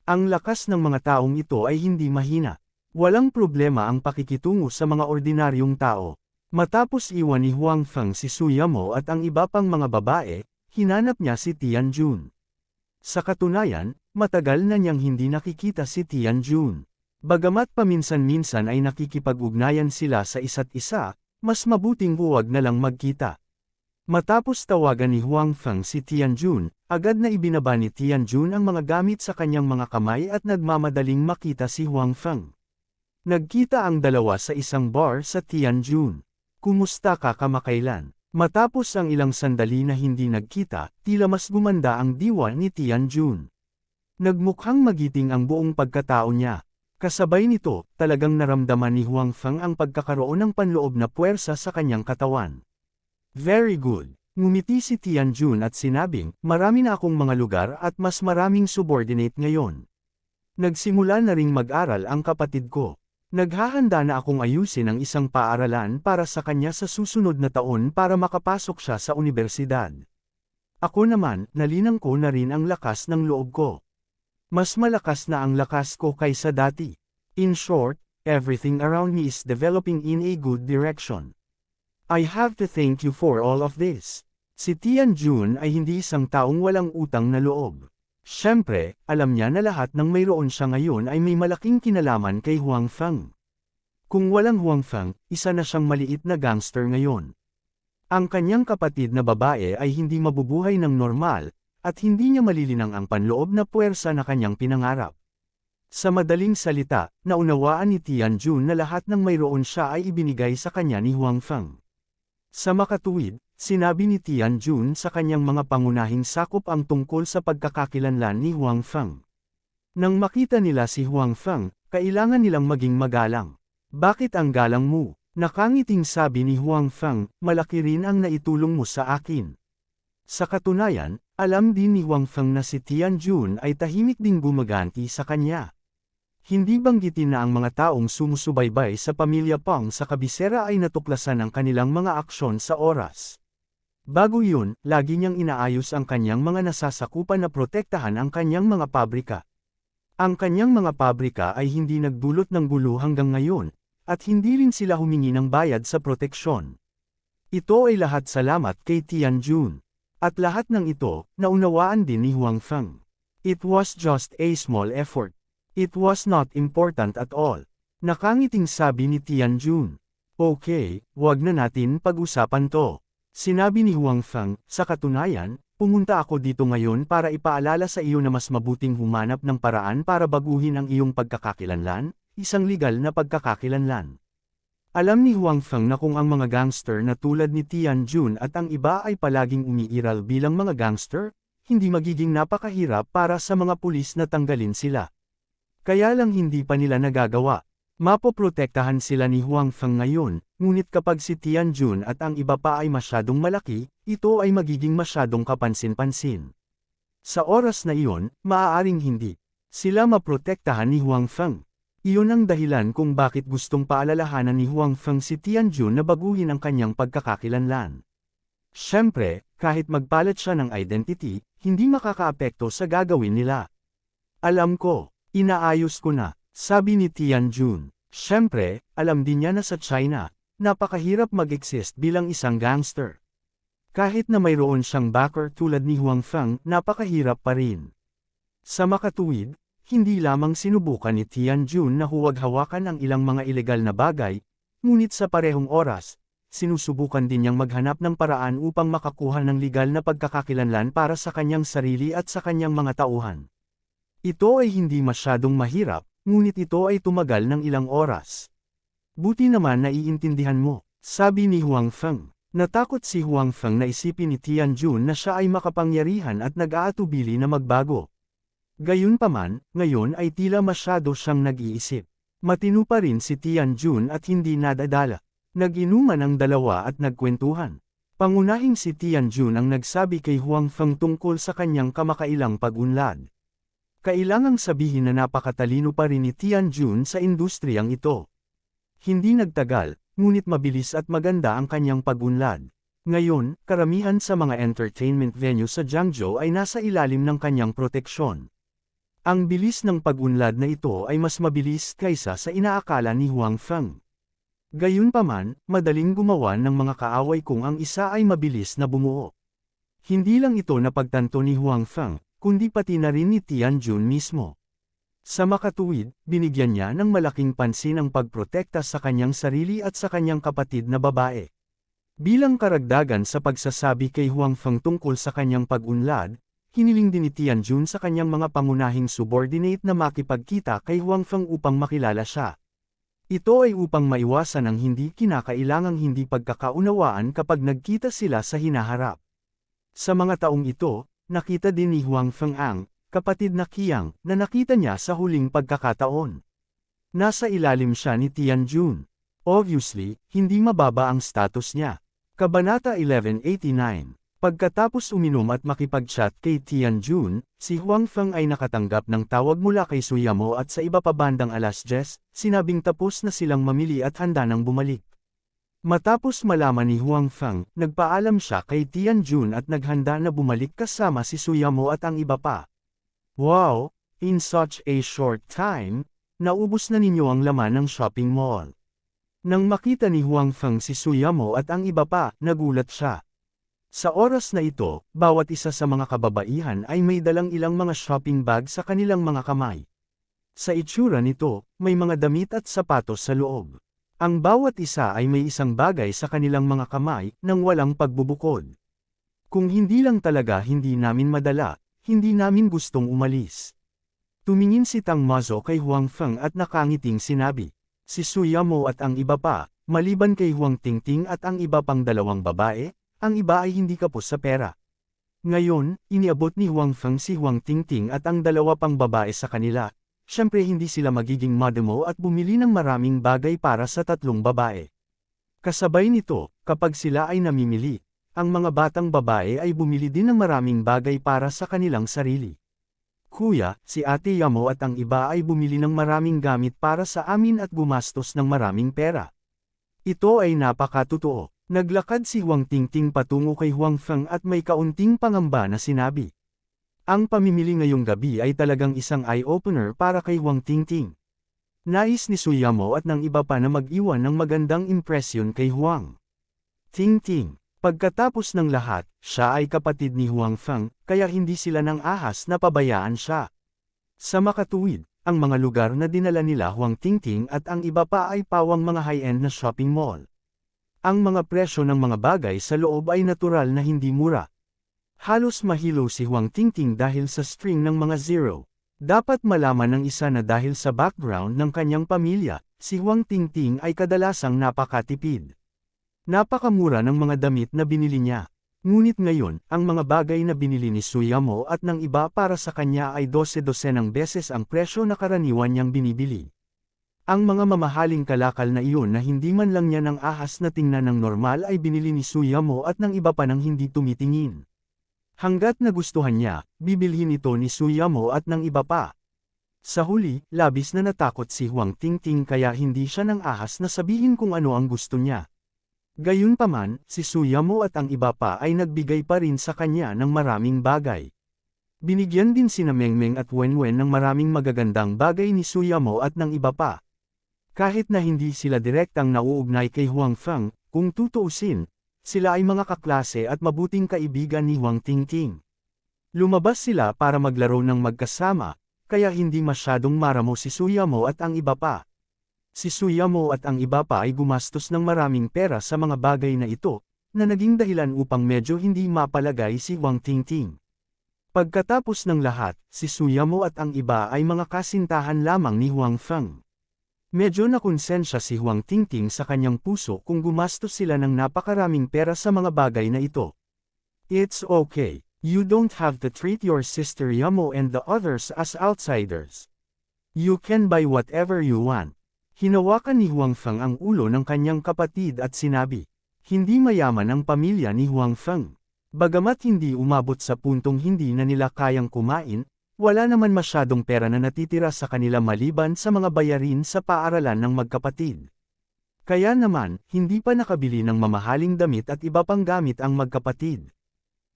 Ang lakas ng mga taong ito ay hindi mahina. Walang problema ang pakikitungo sa mga ordinaryong tao. Matapos iwan ni Huang Feng si Suyamo at ang iba pang mga babae, hinanap niya si Tianjun. Sa katunayan, matagal na niyang hindi nakikita si Tianjun. Bagamat paminsan-minsan ay nakikipag-ugnayan sila sa isa't isa, mas mabuting huwag na lang magkita. Matapos tawagan ni Huang Feng si Tianjun, agad na ibinaba ni Tianjun ang mga gamit sa kanyang mga kamay at nagmamadaling makita si Huang Feng. Nagkita ang dalawa sa isang bar sa Tianjun. Kumusta ka kamakailan? Matapos ang ilang sandali na hindi nagkita, tila mas gumanda ang diwa ni Tianjun. Nagmukhang magiting ang buong pagkatao niya. Kasabay nito, talagang naramdaman ni Huang Feng ang pagkakaroon ng panloob na puwersa sa kanyang katawan. Very good. Ngumiti si Tianjun at sinabing, marami na akong mga lugar at mas maraming subordinate ngayon. Nagsimula na ring mag-aral ang kapatid ko. Naghahanda na akong ayusin ang isang paaralan para sa kanya sa susunod na taon para makapasok siya sa unibersidad. Ako naman, nalinang ko na rin ang lakas ng loob ko. Mas malakas na ang lakas ko kaysa dati. In short, everything around me is developing in a good direction. I have to thank you for all of this. Si Tianjun ay hindi isang taong walang utang na loob. Siyempre, alam niya na lahat ng mayroon siya ngayon ay may malaking kinalaman kay Huang Feng. Kung walang Huang Feng, isa na siyang maliit na gangster ngayon. Ang kanyang kapatid na babae ay hindi mabubuhay ng normal, at hindi niya malilinang ang panloob na puwersa na kanyang pinangarap. Sa madaling salita, naunawaan ni Tianjun na lahat ng mayroon siya ay ibinigay sa kanya ni Huang Feng. Sa makatuwid, sinabi ni Tianjun sa kanyang mga pangunahing sakop ang tungkol sa pagkakakilanlan ni Huang Feng. Nang makita nila si Huang Feng, kailangan nilang maging magalang. Bakit ang galang mo? Nakangiting sabi ni Huang Feng, malaki rin ang naitulong mo sa akin. Sa katunayan, alam din ni Huang Feng na si Tianjun ay tahimik ding gumaganti sa kanya. Hindi banggitin na ang mga taong sumusubaybay sa pamilya Pang sa kabisera ay natuklasan ang kanilang mga aksyon sa oras. Bago yun, lagi niyang inaayos ang kanyang mga nasasakupan na protektahan ang kanyang mga pabrika. Ang kanyang mga pabrika ay hindi nagdulot ng gulo hanggang ngayon, at hindi rin sila humingi ng bayad sa proteksyon. Ito ay lahat salamat kay Tianjun. At lahat ng ito, naunawaan din ni Huang Feng. It was just a small effort. It was not important at all. Nakangiting sabi ni Tianjun. Okay, wag na natin pag-usapan to. Sinabi ni Huang Feng, sa katunayan, pumunta ako dito ngayon para ipaalala sa iyo na mas mabuting humanap ng paraan para baguhin ang iyong pagkakakilanlan, isang legal na pagkakakilanlan. Alam ni Huang Feng na kung ang mga gangster na tulad ni Tianjun at ang iba ay palaging umiiral bilang mga gangster, hindi magiging napakahirap para sa mga pulis na tanggalin sila. Kaya lang hindi pa nila nagagawa. Mapoprotektahan sila ni Huang Feng ngayon, ngunit kapag si Tianjun at ang iba pa ay masyadong malaki, ito ay magiging masyadong kapansin-pansin. Sa oras na iyon, maaaring hindi sila maprotektahan ni Huang Feng. Iyon ang dahilan kung bakit gustong paalalahanan ni Huang Feng si Tianjun na baguhin ang kanyang pagkakakilanlan. Siyempre, kahit magpalit siya ng identity, hindi makakaapekto sa gagawin nila. Alam ko. Inaayos ko na, sabi ni Tianjun. Siyempre, alam din niya na sa China, napakahirap mag-exist bilang isang gangster. Kahit na mayroon siyang backer tulad ni Huang Feng, napakahirap pa rin. Sa makatuwid, hindi lamang sinubukan ni Tianjun na huwag hawakan ang ilang mga ilegal na bagay, ngunit sa parehong oras, sinusubukan din niyang maghanap ng paraan upang makakuha ng legal na pagkakakilanlan para sa kanyang sarili at sa kanyang mga tauhan. Ito ay hindi masyadong mahirap, ngunit ito ay tumagal ng ilang oras. Buti naman naiintindihan mo, sabi ni Huang Feng. Natakot si Huang Feng na isipin ni Tianjun na siya ay makapangyarihan at nag-aatubili na magbago. Gayunpaman, ngayon ay tila masyado siyang nag-iisip. Matino pa rin si Tianjun at hindi nadadala. Nag-inuman ang dalawa at nagkwentuhan. Pangunahing si Tianjun ang nagsabi kay Huang Feng tungkol sa kanyang kamakailang pag-unlad. Kailangang sabihin na napakatalino pa rin ni Tianjun sa industriyang ito. Hindi nagtagal, ngunit mabilis at maganda ang kanyang pag-unlad. Ngayon, karamihan sa mga entertainment venue sa Jiangzhou ay nasa ilalim ng kanyang proteksyon. Ang bilis ng pag-unlad na ito ay mas mabilis kaysa sa inaakala ni Huang Feng. Gayunpaman, madaling gumawa ng mga kaaway kung ang isa ay mabilis na bumuo. Hindi lang ito napagtanto ni Huang Feng, kundi pati na rin ni Tianjun mismo. Sa makatuwid, binigyan niya ng malaking pansin ang pagprotekta sa kanyang sarili at sa kanyang kapatid na babae. Bilang karagdagan sa pagsasabi kay Huang Feng tungkol sa kanyang pag-unlad, hiniling din ni Tianjun sa kanyang mga pangunahing subordinate na makipagkita kay Huang Feng upang makilala siya. Ito ay upang maiwasan ang hindi kinakailangang hindi pagkakaunawaan kapag nagkita sila sa hinaharap. Sa mga taong ito, nakita din ni Huang Feng ang kapatid na Qiang na nakita niya sa huling pagkakataon. Nasa ilalim siya ni Tianjun. Obviously, hindi mababa ang status niya. Kabanata 1189. Pagkatapos uminom at makipag-chat kay Tianjun, si Huang Feng ay nakatanggap ng tawag mula kay Suyamo at sa iba pa bandang alas 10, sinabing tapos na silang mamili at handa nang bumalik. Matapos malaman ni Huang Feng, nagpaalam siya kay Tianjun at naghanda na bumalik kasama si Suyamo at ang iba pa. Wow! In such a short time, naubos na ninyo ang laman ng shopping mall. Nang makita ni Huang Feng si Suyamo at ang iba pa, nagulat siya. Sa oras na ito, bawat isa sa mga kababaihan ay may dalang ilang mga shopping bag sa kanilang mga kamay. Sa itsura nito, may mga damit at sapatos sa loob. Ang bawat isa ay may isang bagay sa kanilang mga kamay, nang walang pagbubukod. Kung hindi lang talaga hindi namin madala, hindi namin gustong umalis. Tumingin si Tang Mazo kay Huang Feng at nakangiting sinabi. Si Suyamo at ang iba pa, maliban kay Huang Tingting at ang iba pang dalawang babae, ang iba ay hindi kapos sa pera. Ngayon, iniabot ni Huang Feng si Huang Tingting at ang dalawa pang babae sa kanila. Siyempre hindi sila magiging mademo at bumili ng maraming bagay para sa tatlong babae. Kasabay nito, kapag sila ay namimili, ang mga batang babae ay bumili din ng maraming bagay para sa kanilang sarili. Kuya, si Ate Yamo at ang iba ay bumili ng maraming gamit para sa amin at gumastos ng maraming pera. Ito ay napakatotoo. Naglakad si Huang Tingting patungo kay Huang Feng at may kaunting pangamba na sinabi. Ang pamimili ngayong gabi ay talagang isang eye-opener para kay Huang Tingting. Nais ni Suyamo at ng iba pa na mag-iwan ng magandang impresyon kay Huang Tingting. Pagkatapos ng lahat, siya ay kapatid ni Huang Feng, kaya hindi sila nang ahas na pabayaan siya. Sa makatuwid, ang mga lugar na dinala nila Huang Tingting at ang iba pa ay pawang mga high-end na shopping mall. Ang mga presyo ng mga bagay sa loob ay natural na hindi mura. Halos mahilo si Huang Tingting dahil sa string ng mga zero. Dapat malaman ng isa na dahil sa background ng kanyang pamilya, si Huang Tingting ay kadalasang napakatipid. Napakamura ng mga damit na binili niya. Ngunit ngayon, ang mga bagay na binili ni Suyamo at ng iba para sa kanya ay 12-dosenang beses ang presyo na karaniwan niyang binibili. Ang mga mamahaling kalakal na iyon na hindi man lang niya ng ahas na tingnan ng normal ay binili ni Suyamo at ng iba pa nang hindi tumitingin. Hanggat nagustuhan niya, bibilhin ito ni Suyamo at ng iba pa. Sa huli, labis na natakot si Huang Tingting kaya hindi siya ng ahas na sabihin kung ano ang gusto niya. Gayunpaman, si Suyamo at ang iba pa ay nagbigay pa rin sa kanya ng maraming bagay. Binigyan din sina Mengmeng at Wenwen ng maraming magagandang bagay ni Suyamo at ng iba pa. Kahit na hindi sila direktang nauugnay kay Huang Feng, kung tutuusin, sila ay mga kaklase at mabuting kaibigan ni Huang Tingting. Lumabas sila para maglaro ng magkasama, kaya hindi masyadong maramo si Suyamo at ang iba pa. Si Suyamo at ang iba pa ay gumastos ng maraming pera sa mga bagay na ito, na naging dahilan upang medyo hindi mapalagay si Huang Tingting. Pagkatapos ng lahat, si Suyamo at ang iba ay mga kasintahan lamang ni Huang Feng. Medyo nakonsensya si Huang Tingting sa kanyang puso kung gumastos sila ng napakaraming pera sa mga bagay na ito. It's okay, you don't have to treat your sister Yamo and the others as outsiders. You can buy whatever you want. Hinawakan ni Huang Feng ang ulo ng kanyang kapatid at sinabi, hindi mayaman ang pamilya ni Huang Feng. Bagamat hindi umabot sa puntong hindi na nila kayang kumain, wala naman masyadong pera na natitira sa kanila maliban sa mga bayarin sa paaralan ng magkapatid. Kaya naman, hindi pa nakabili ng mamahaling damit at iba pang gamit ang magkapatid.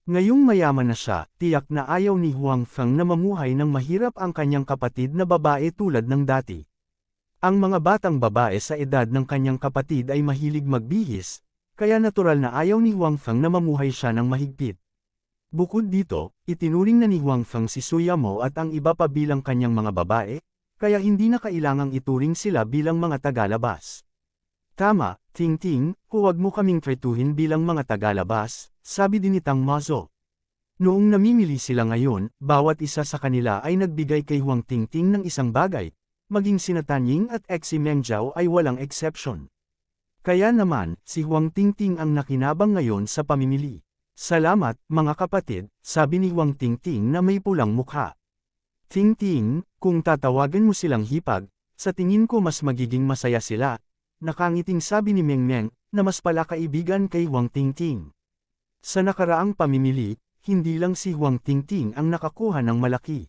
Ngayong mayaman na siya, tiyak na ayaw ni Huang Feng na mamuhay ng mahirap ang kanyang kapatid na babae tulad ng dati. Ang mga batang babae sa edad ng kanyang kapatid ay mahilig magbihis, kaya natural na ayaw ni Huang Feng na mamuhay siya ng mahigpit. Bukod dito, itinuring na ni Huang Feng si Suyamo at ang iba pa bilang kanyang mga babae, kaya hindi na kailangang ituring sila bilang mga tagalabas. Tama, Ting-Ting, huwag mo kaming tretuhin bilang mga tagalabas, sabi din ni Tang Mazo. Noong namimili sila ngayon, bawat isa sa kanila ay nagbigay kay Huang Ting-Ting ng isang bagay, maging sina Tanying at Exi Mengjiao ay walang exception. Kaya naman, si Huang Ting-Ting ang nakinabang ngayon sa pamimili. Salamat, mga kapatid, sabi ni Huang Ting-Ting na may pulang mukha. Ting-Ting, kung tatawagan mo silang hipag, sa tingin ko mas magiging masaya sila. Nakangiting sabi ni Meng Meng, na mas pala kaibigan kay Huang Ting-Ting. Sa nakaraang pamimili, hindi lang si Huang Ting-Ting ang nakakuha ng malaki.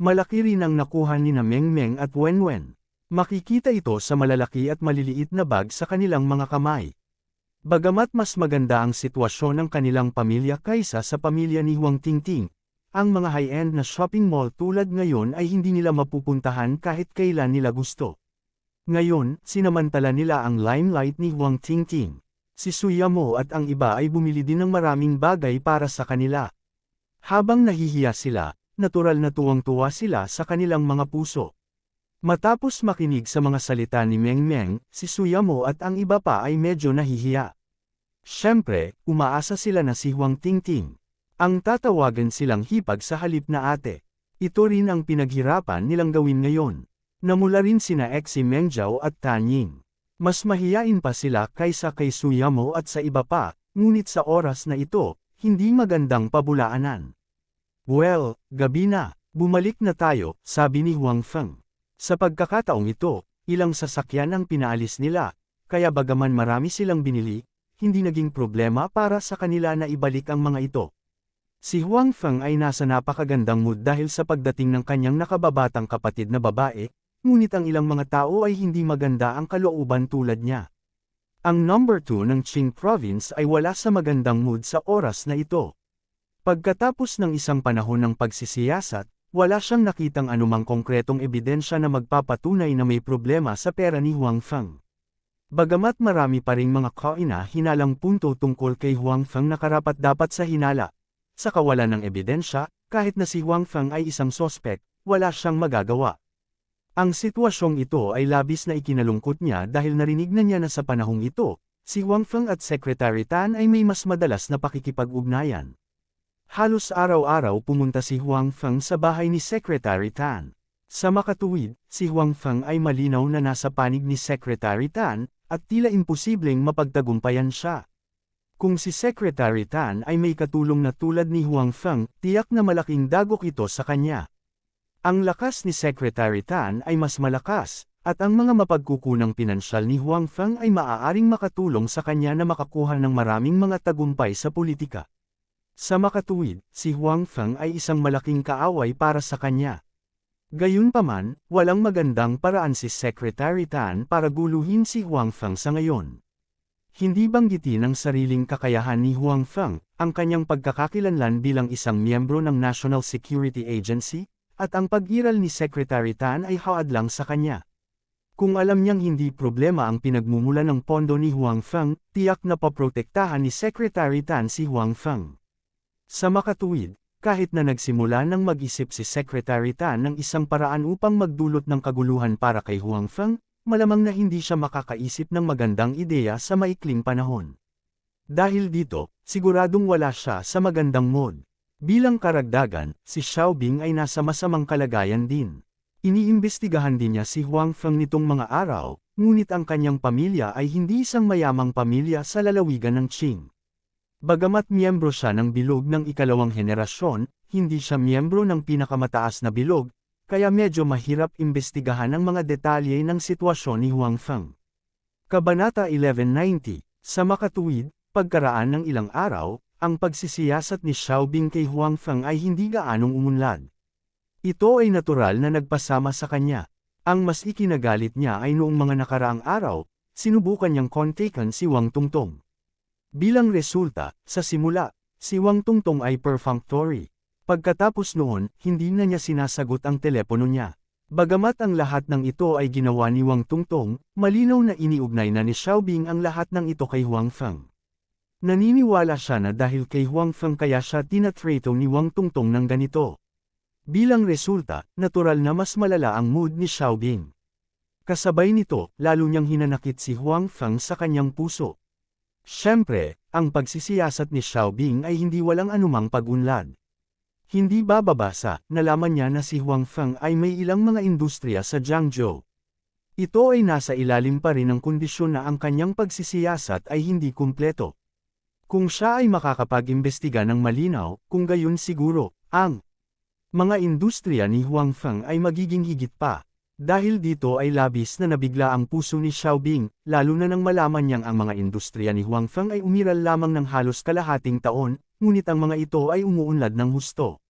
Malaki rin ang nakuha ni na Meng Meng at Wen Wen. Makikita ito sa malalaki at maliliit na bag sa kanilang mga kamay. Bagamat mas maganda ang sitwasyon ng kanilang pamilya kaysa sa pamilya ni Huang Ting-Ting, ang mga high-end na shopping mall tulad ngayon ay hindi nila mapupuntahan kahit kailan nila gusto. Ngayon, sinamantala nila ang limelight ni Huang Ting-Ting. Si Suyamo at ang iba ay bumili din ng maraming bagay para sa kanila. Habang nahihiya sila, natural na tuwang-tuwa sila sa kanilang mga puso. Matapos makinig sa mga salita ni Meng Meng, si Suyamo at ang iba pa ay medyo nahihiya. Siyempre, umaasa sila na si Huang Ting-Ting ang tatawagan silang hipag sa halip na ate. Ito rin ang pinaghirapan nilang gawin ngayon. Namula rin sina Exi Mengjiao at Tanying. Mas mahiyain pa sila kaysa kay Suyamo at sa iba pa, ngunit sa oras na ito, hindi magandang pabulaanan. Well, gabi na, bumalik na tayo, sabi ni Huang Feng. Sa pagkakataong ito, ilang sasakyan ang pinaalis nila, kaya bagaman marami silang binili, hindi naging problema para sa kanila na ibalik ang mga ito. Si Huang Feng ay nasa napakagandang mood dahil sa pagdating ng kanyang nakababatang kapatid na babae, ngunit ang ilang mga tao ay hindi maganda ang kalooban tulad niya. Ang number 2 ng Qing Province ay wala sa magandang mood sa oras na ito. Pagkatapos ng isang panahon ng pagsisiyasat, wala siyang nakitang anumang konkretong ebidensya na magpapatunay na may problema sa pera ni Huang Feng. Bagamat marami pa ring mga kaina-hinalang punto tungkol kay Huang Feng na karapat-dapat sa hinala, sa kawalan ng ebidensya, kahit na si Huang Feng ay isang sospek, wala siyang magagawa. Ang sitwasyong ito ay labis na ikinalungkot niya dahil narinig na niya na sa panahong ito, si Huang Feng at Secretary Tan ay may mas madalas na pakikipag-ugnayan. Halos araw-araw pumunta si Huang Feng sa bahay ni Secretary Tan. Sa makatuwid, si Huang Feng ay malinaw na nasa panig ni Secretary Tan, at tila imposibleng mapagtagumpayan siya. Kung si Secretary Tan ay may katulong na tulad ni Huang Feng, tiyak na malaking dagok ito sa kanya. Ang lakas ni Secretary Tan ay mas malakas, at ang mga mapagkukunang pinansyal ni Huang Feng ay maaaring makatulong sa kanya na makakuha ng maraming mga tagumpay sa politika. Sa makatuwid, si Huang Feng ay isang malaking kaaway para sa kanya. Gayunpaman, walang magandang paraan si Secretary Tan para guluhin si Huang Feng sa ngayon. Hindi banggitin ang sariling kakayahan ni Huang Feng, ang kanyang pagkakakilanlan bilang isang miyembro ng National Security Agency, at ang pag-iral ni Secretary Tan ay hawad lang sa kanya. Kung alam niyang hindi problema ang pinagmumula ng pondo ni Huang Feng, tiyak na paprotektahan ni Secretary Tan si Huang Feng. Sa makatuwid, kahit na nagsimula ng mag-isip si Secretary Tan ng isang paraan upang magdulot ng kaguluhan para kay Huang Feng, malamang na hindi siya makakaisip ng magandang ideya sa maikling panahon. Dahil dito, siguradong wala siya sa magandang mood. Bilang karagdagan, si Xiaobing ay nasa masamang kalagayan din. Iniimbestigahan din niya si Huang Feng nitong mga araw, ngunit ang kanyang pamilya ay hindi isang mayamang pamilya sa lalawigan ng Qing. Bagamat miyembro siya ng bilog ng ikalawang henerasyon, hindi siya miyembro ng pinakamataas na bilog, kaya medyo mahirap imbestigahan ang mga detalye ng sitwasyon ni Huang Feng. Kabanata 1190, sa makatuwid, pagkaraan ng ilang araw, ang pagsisiyasat ni Xiaobing kay Huang Feng ay hindi gaanong umunlad. Ito ay natural na nagpasama sa kanya. Ang mas ikinagalit niya ay noong mga nakaraang araw, sinubukan niyang kontakan si Wang Tongtong. Bilang resulta, sa simula, si Wang Tungtong ay perfunctory. Pagkatapos noon, hindi na niya sinasagot ang telepono niya. Bagamat ang lahat ng ito ay ginawa ni Wang Tungtong, malinaw na iniugnay na ni Xiaobing ang lahat ng ito kay Huang Feng. Naniniwala siya na dahil kay Huang Feng kaya siya tinatrato ni Wang Tungtong ng ganito. Bilang resulta, natural na mas malala ang mood ni Xiaobing. Kasabay nito, lalo niyang hinanakit si Huang Feng sa kanyang puso. Siyempre, ang pagsisiyasat ni Xiaobing ay hindi walang anumang pag-unlad. Hindi bababasa, nalaman niya na si Huang Feng ay may ilang mga industriya sa Jiangzhou. Ito ay nasa ilalim pa rin ng kondisyon na ang kanyang pagsisiyasat ay hindi kumpleto. Kung siya ay makakapag-imbestiga ng malinaw, kung gayon siguro, ang mga industriya ni Huang Feng ay magiging higit pa. Dahil dito ay labis na nabigla ang puso ni Xiaobing, lalo na nang malaman niyang ang mga industriya ni Huang Feng ay umiral lamang ng halos kalahating taon, ngunit ang mga ito ay umuunlad ng husto.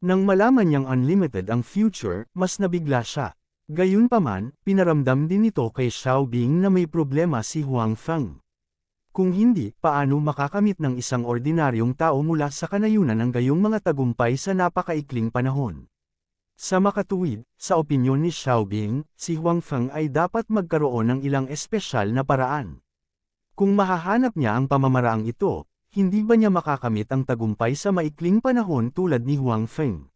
Nang malaman niyang unlimited ang future, mas nabigla siya. Gayunpaman, pinaramdam din ito kay Xiaobing na may problema si Huang Feng. Kung hindi, paano makakamit ng isang ordinaryong tao mula sa kanayunan ng gayong mga tagumpay sa napakaikling panahon? Sa makatuwid, sa opinyon ni Xiaobing, si Huang Feng ay dapat magkaroon ng ilang espesyal na paraan. Kung mahahanap niya ang pamamaraang ito, hindi ba niya makakamit ang tagumpay sa maikling panahon tulad ni Huang Feng?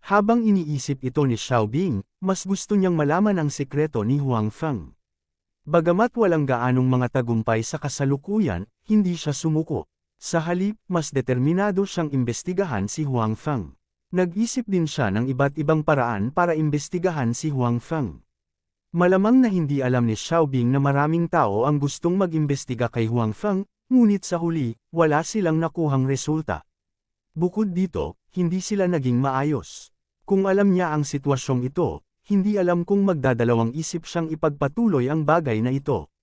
Habang iniisip ito ni Xiaobing, mas gusto niyang malaman ang sekreto ni Huang Feng. Bagamat walang gaanong mga tagumpay sa kasalukuyan, hindi siya sumuko. Sa halip, mas determinado siyang imbestigahan si Huang Feng. Nag-isip din siya ng iba't ibang paraan para imbestigahan si Huang Feng. Malamang na hindi alam ni Xiaobing na maraming tao ang gustong mag-imbestiga kay Huang Feng, ngunit sa huli, wala silang nakuhang resulta. Bukod dito, hindi sila naging maayos. Kung alam niya ang sitwasyong ito, hindi alam kung magdadalawang isip siyang ipagpatuloy ang bagay na ito.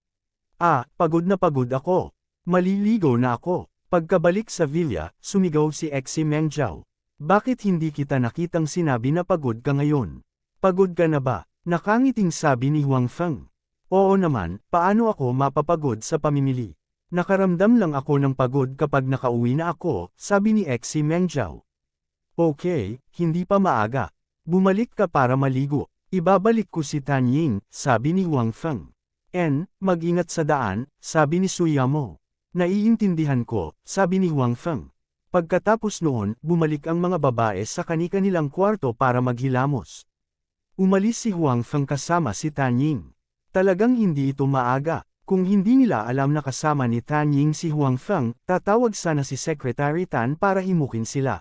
Pagod na pagod ako. Maliligaw na ako. Pagkabalik sa villa, sumigaw si Exi Mengjiao. Bakit hindi kita nakitang sinabi na pagod ka ngayon? Pagod ka na ba? Nakangiting sabi ni Huang Feng. Oo naman, paano ako mapapagod sa pamimili? Nakaramdam lang ako ng pagod kapag nakauwi na ako, sabi ni Exi Mengjiao. Okay, hindi pa maaga. Bumalik ka para maligo. Ibabalik ko si Tan Ying, sabi ni Huang Feng. Mag-ingat sa daan, sabi ni Suyamo. Naiintindihan ko, sabi ni Huang Feng. Pagkatapos noon, bumalik ang mga babae sa kani-kanilang kwarto para maghilamos. Umalis si Huang Feng kasama si Tan Ying. Talagang hindi ito maaga. Kung hindi nila alam na kasama ni Tan Ying si Huang Feng, tatawag sana si Secretary Tan para himukin sila.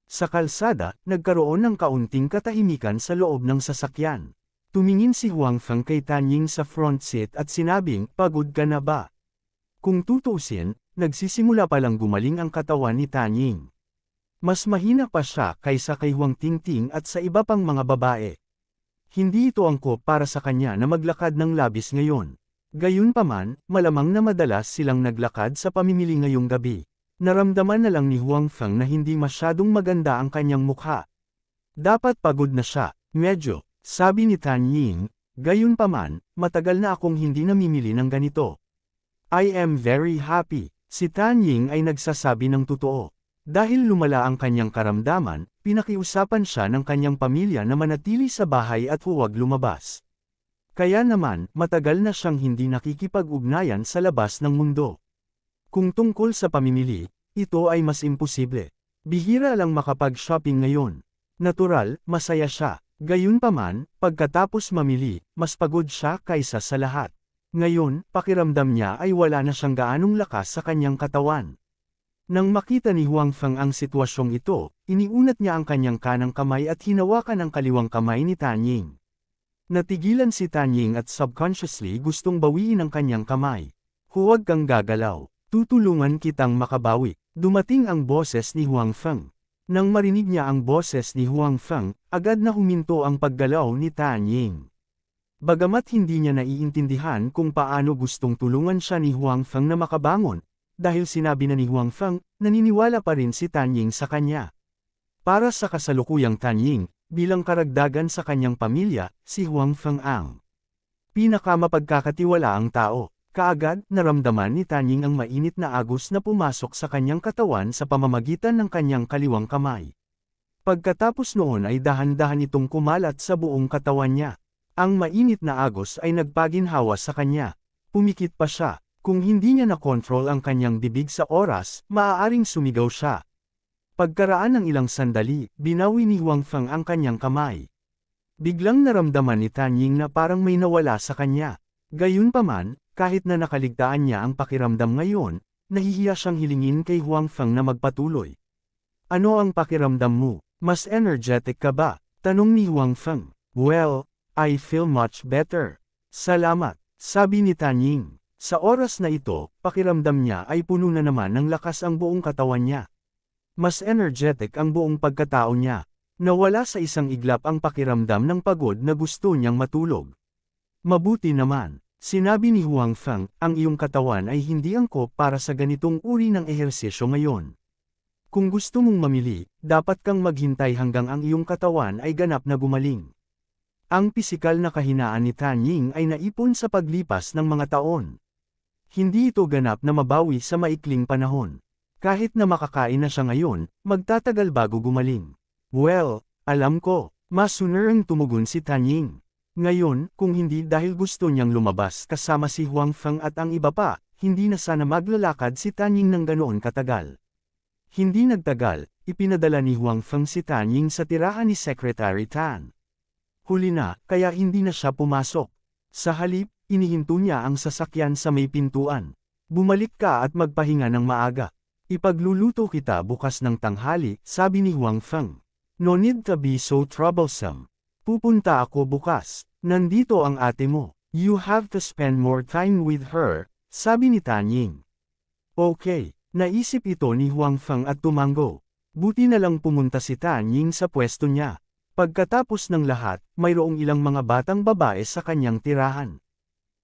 Sa kalsada, nagkaroon ng kaunting katahimikan sa loob ng sasakyan. Tumingin si Huang Feng kay Tan Ying sa front seat at sinabing, pagod ka na ba? Kung tutuusin, nagsisimula pa lang gumaling ang katawan ni Tan Ying. Mas mahina pa siya kaysa kay Huang Tingting at sa iba pang mga babae. Hindi ito angkop para sa kanya na maglakad ng labis ngayon. Gayunpaman, malamang na madalas silang naglakad sa pamimili ngayong gabi. Naramdaman na lang ni Huang Feng na hindi masyadong maganda ang kanyang mukha. Dapat pagod na siya, medyo, sabi ni Tan Ying. Gayunpaman, matagal na akong hindi namimili ng ganito. I am very happy. Si Tan Ying ay nagsasabi ng totoo. Dahil lumala ang kanyang karamdaman, pinakiusapan siya ng kanyang pamilya na manatili sa bahay at huwag lumabas. Kaya naman, matagal na siyang hindi nakikipag-ugnayan sa labas ng mundo. Kung tungkol sa pamimili, ito ay mas imposible. Bihira lang makapag-shopping ngayon. Natural, masaya siya. Gayunpaman, pagkatapos mamili, mas pagod siya kaysa sa lahat. Ngayon, pakiramdam niya ay wala na siyang gaanong lakas sa kanyang katawan. Nang makita ni Huang Feng ang sitwasyong ito, iniunat niya ang kanyang kanang kamay at hinawakan ang kaliwang kamay ni Tan Ying. Natigilan si Tan Ying at subconsciously gustong bawiin ang kanyang kamay. Huwag kang gagalaw. Tutulungan kitang makabawi. Dumating ang boses ni Huang Feng. Nang marinig niya ang boses ni Huang Feng, agad na huminto ang paggalaw ni Tan Ying. Bagamat hindi niya naiintindihan kung paano gustong tulungan siya ni Huang Feng na makabangon, dahil sinabi na ni Huang Feng, naniniwala pa rin si Tan Ying sa kanya. Para sa kasalukuyang Tan Ying, bilang karagdagan sa kanyang pamilya, si Huang Feng ang pinakamapagkakatiwalaang tao. Kaagad, naramdaman ni Tanying ang mainit na agos na pumasok sa kanyang katawan sa pamamagitan ng kanyang kaliwang kamay. Pagkatapos noon ay dahan-dahan itong kumalat sa buong katawan niya. Ang mainit na agos ay nagpaginhawa sa kanya. Pumikit pa siya. Kung hindi niya na-control ang kanyang bibig sa oras, maaaring sumigaw siya. Pagkaraan ng ilang sandali, binawi ni Huang Feng ang kanyang kamay. Biglang naramdaman ni Tanying na parang may nawala sa kanya. Gayunpaman, kahit na nakaligtaan niya ang pakiramdam ngayon, nahihiya siyang hilingin kay Huang Feng na magpatuloy. Ano ang pakiramdam mo? Mas energetic ka ba? Tanong ni Huang Feng. Well, I feel much better. Salamat, sabi ni Tanying. Sa oras na ito, pakiramdam niya ay puno na naman ng lakas ang buong katawan niya. Mas energetic ang buong pagkatao niya. Nawala sa isang iglap ang pakiramdam ng pagod na gusto niyang matulog. Mabuti naman, sinabi ni Huang Feng, ang iyong katawan ay hindi angkop para sa ganitong uri ng ehersisyo ngayon. Kung gusto mong mamili, dapat kang maghintay hanggang ang iyong katawan ay ganap na gumaling. Ang pisikal na kahinaan ni Tanying ay naipon sa paglipas ng mga taon. Hindi ito ganap na mabawi sa maikling panahon. Kahit na makakain na siya ngayon, magtatagal bago gumaling. Well, alam ko, mas sooner ang tumugon si Tanying. Ngayon, kung hindi dahil gusto niyang lumabas kasama si Huang Feng at ang iba pa, hindi na sana maglalakad si Tanying ng ganoon katagal. Hindi nagtagal, ipinadala ni Huang Feng si Tanying sa tirahan ni Secretary Tan. Huli na, kaya hindi na siya pumasok. Sa halip, inihinto niya ang sasakyan sa may pintuan. Bumalik ka at magpahinga ng maaga. Ipagluluto kita bukas ng tanghali, sabi ni Huang Feng. No need to be so troublesome. Pupunta ako bukas. Nandito ang ate mo. You have to spend more time with her, sabi ni Tanying. Okay, naisip ito ni Huang Feng at tumango. Buti na lang pumunta si Tanying sa pwesto niya. Pagkatapos ng lahat, mayroong ilang mga batang babae sa kanyang tirahan.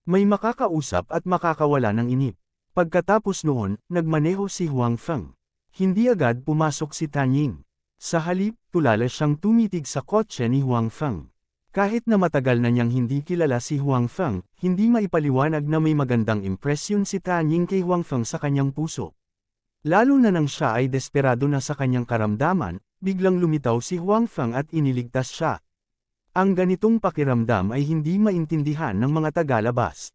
May makakausap at makakawala ng inip. Pagkatapos noon, nagmaneho si Huang Feng. Hindi agad pumasok si Tanying. Sa halip, tulala siyang tumitig sa kotse ni Huang Feng. Kahit na matagal na niyang hindi kilala si Huang Feng, hindi maipaliwanag na may magandang impresyon si Tanying kay Huang Feng sa kanyang puso. Lalo na nang siya ay desperado na sa kanyang karamdaman, biglang lumitaw si Huang Feng at iniligtas siya. Ang ganitong pakiramdam ay hindi maintindihan ng mga tagalabas.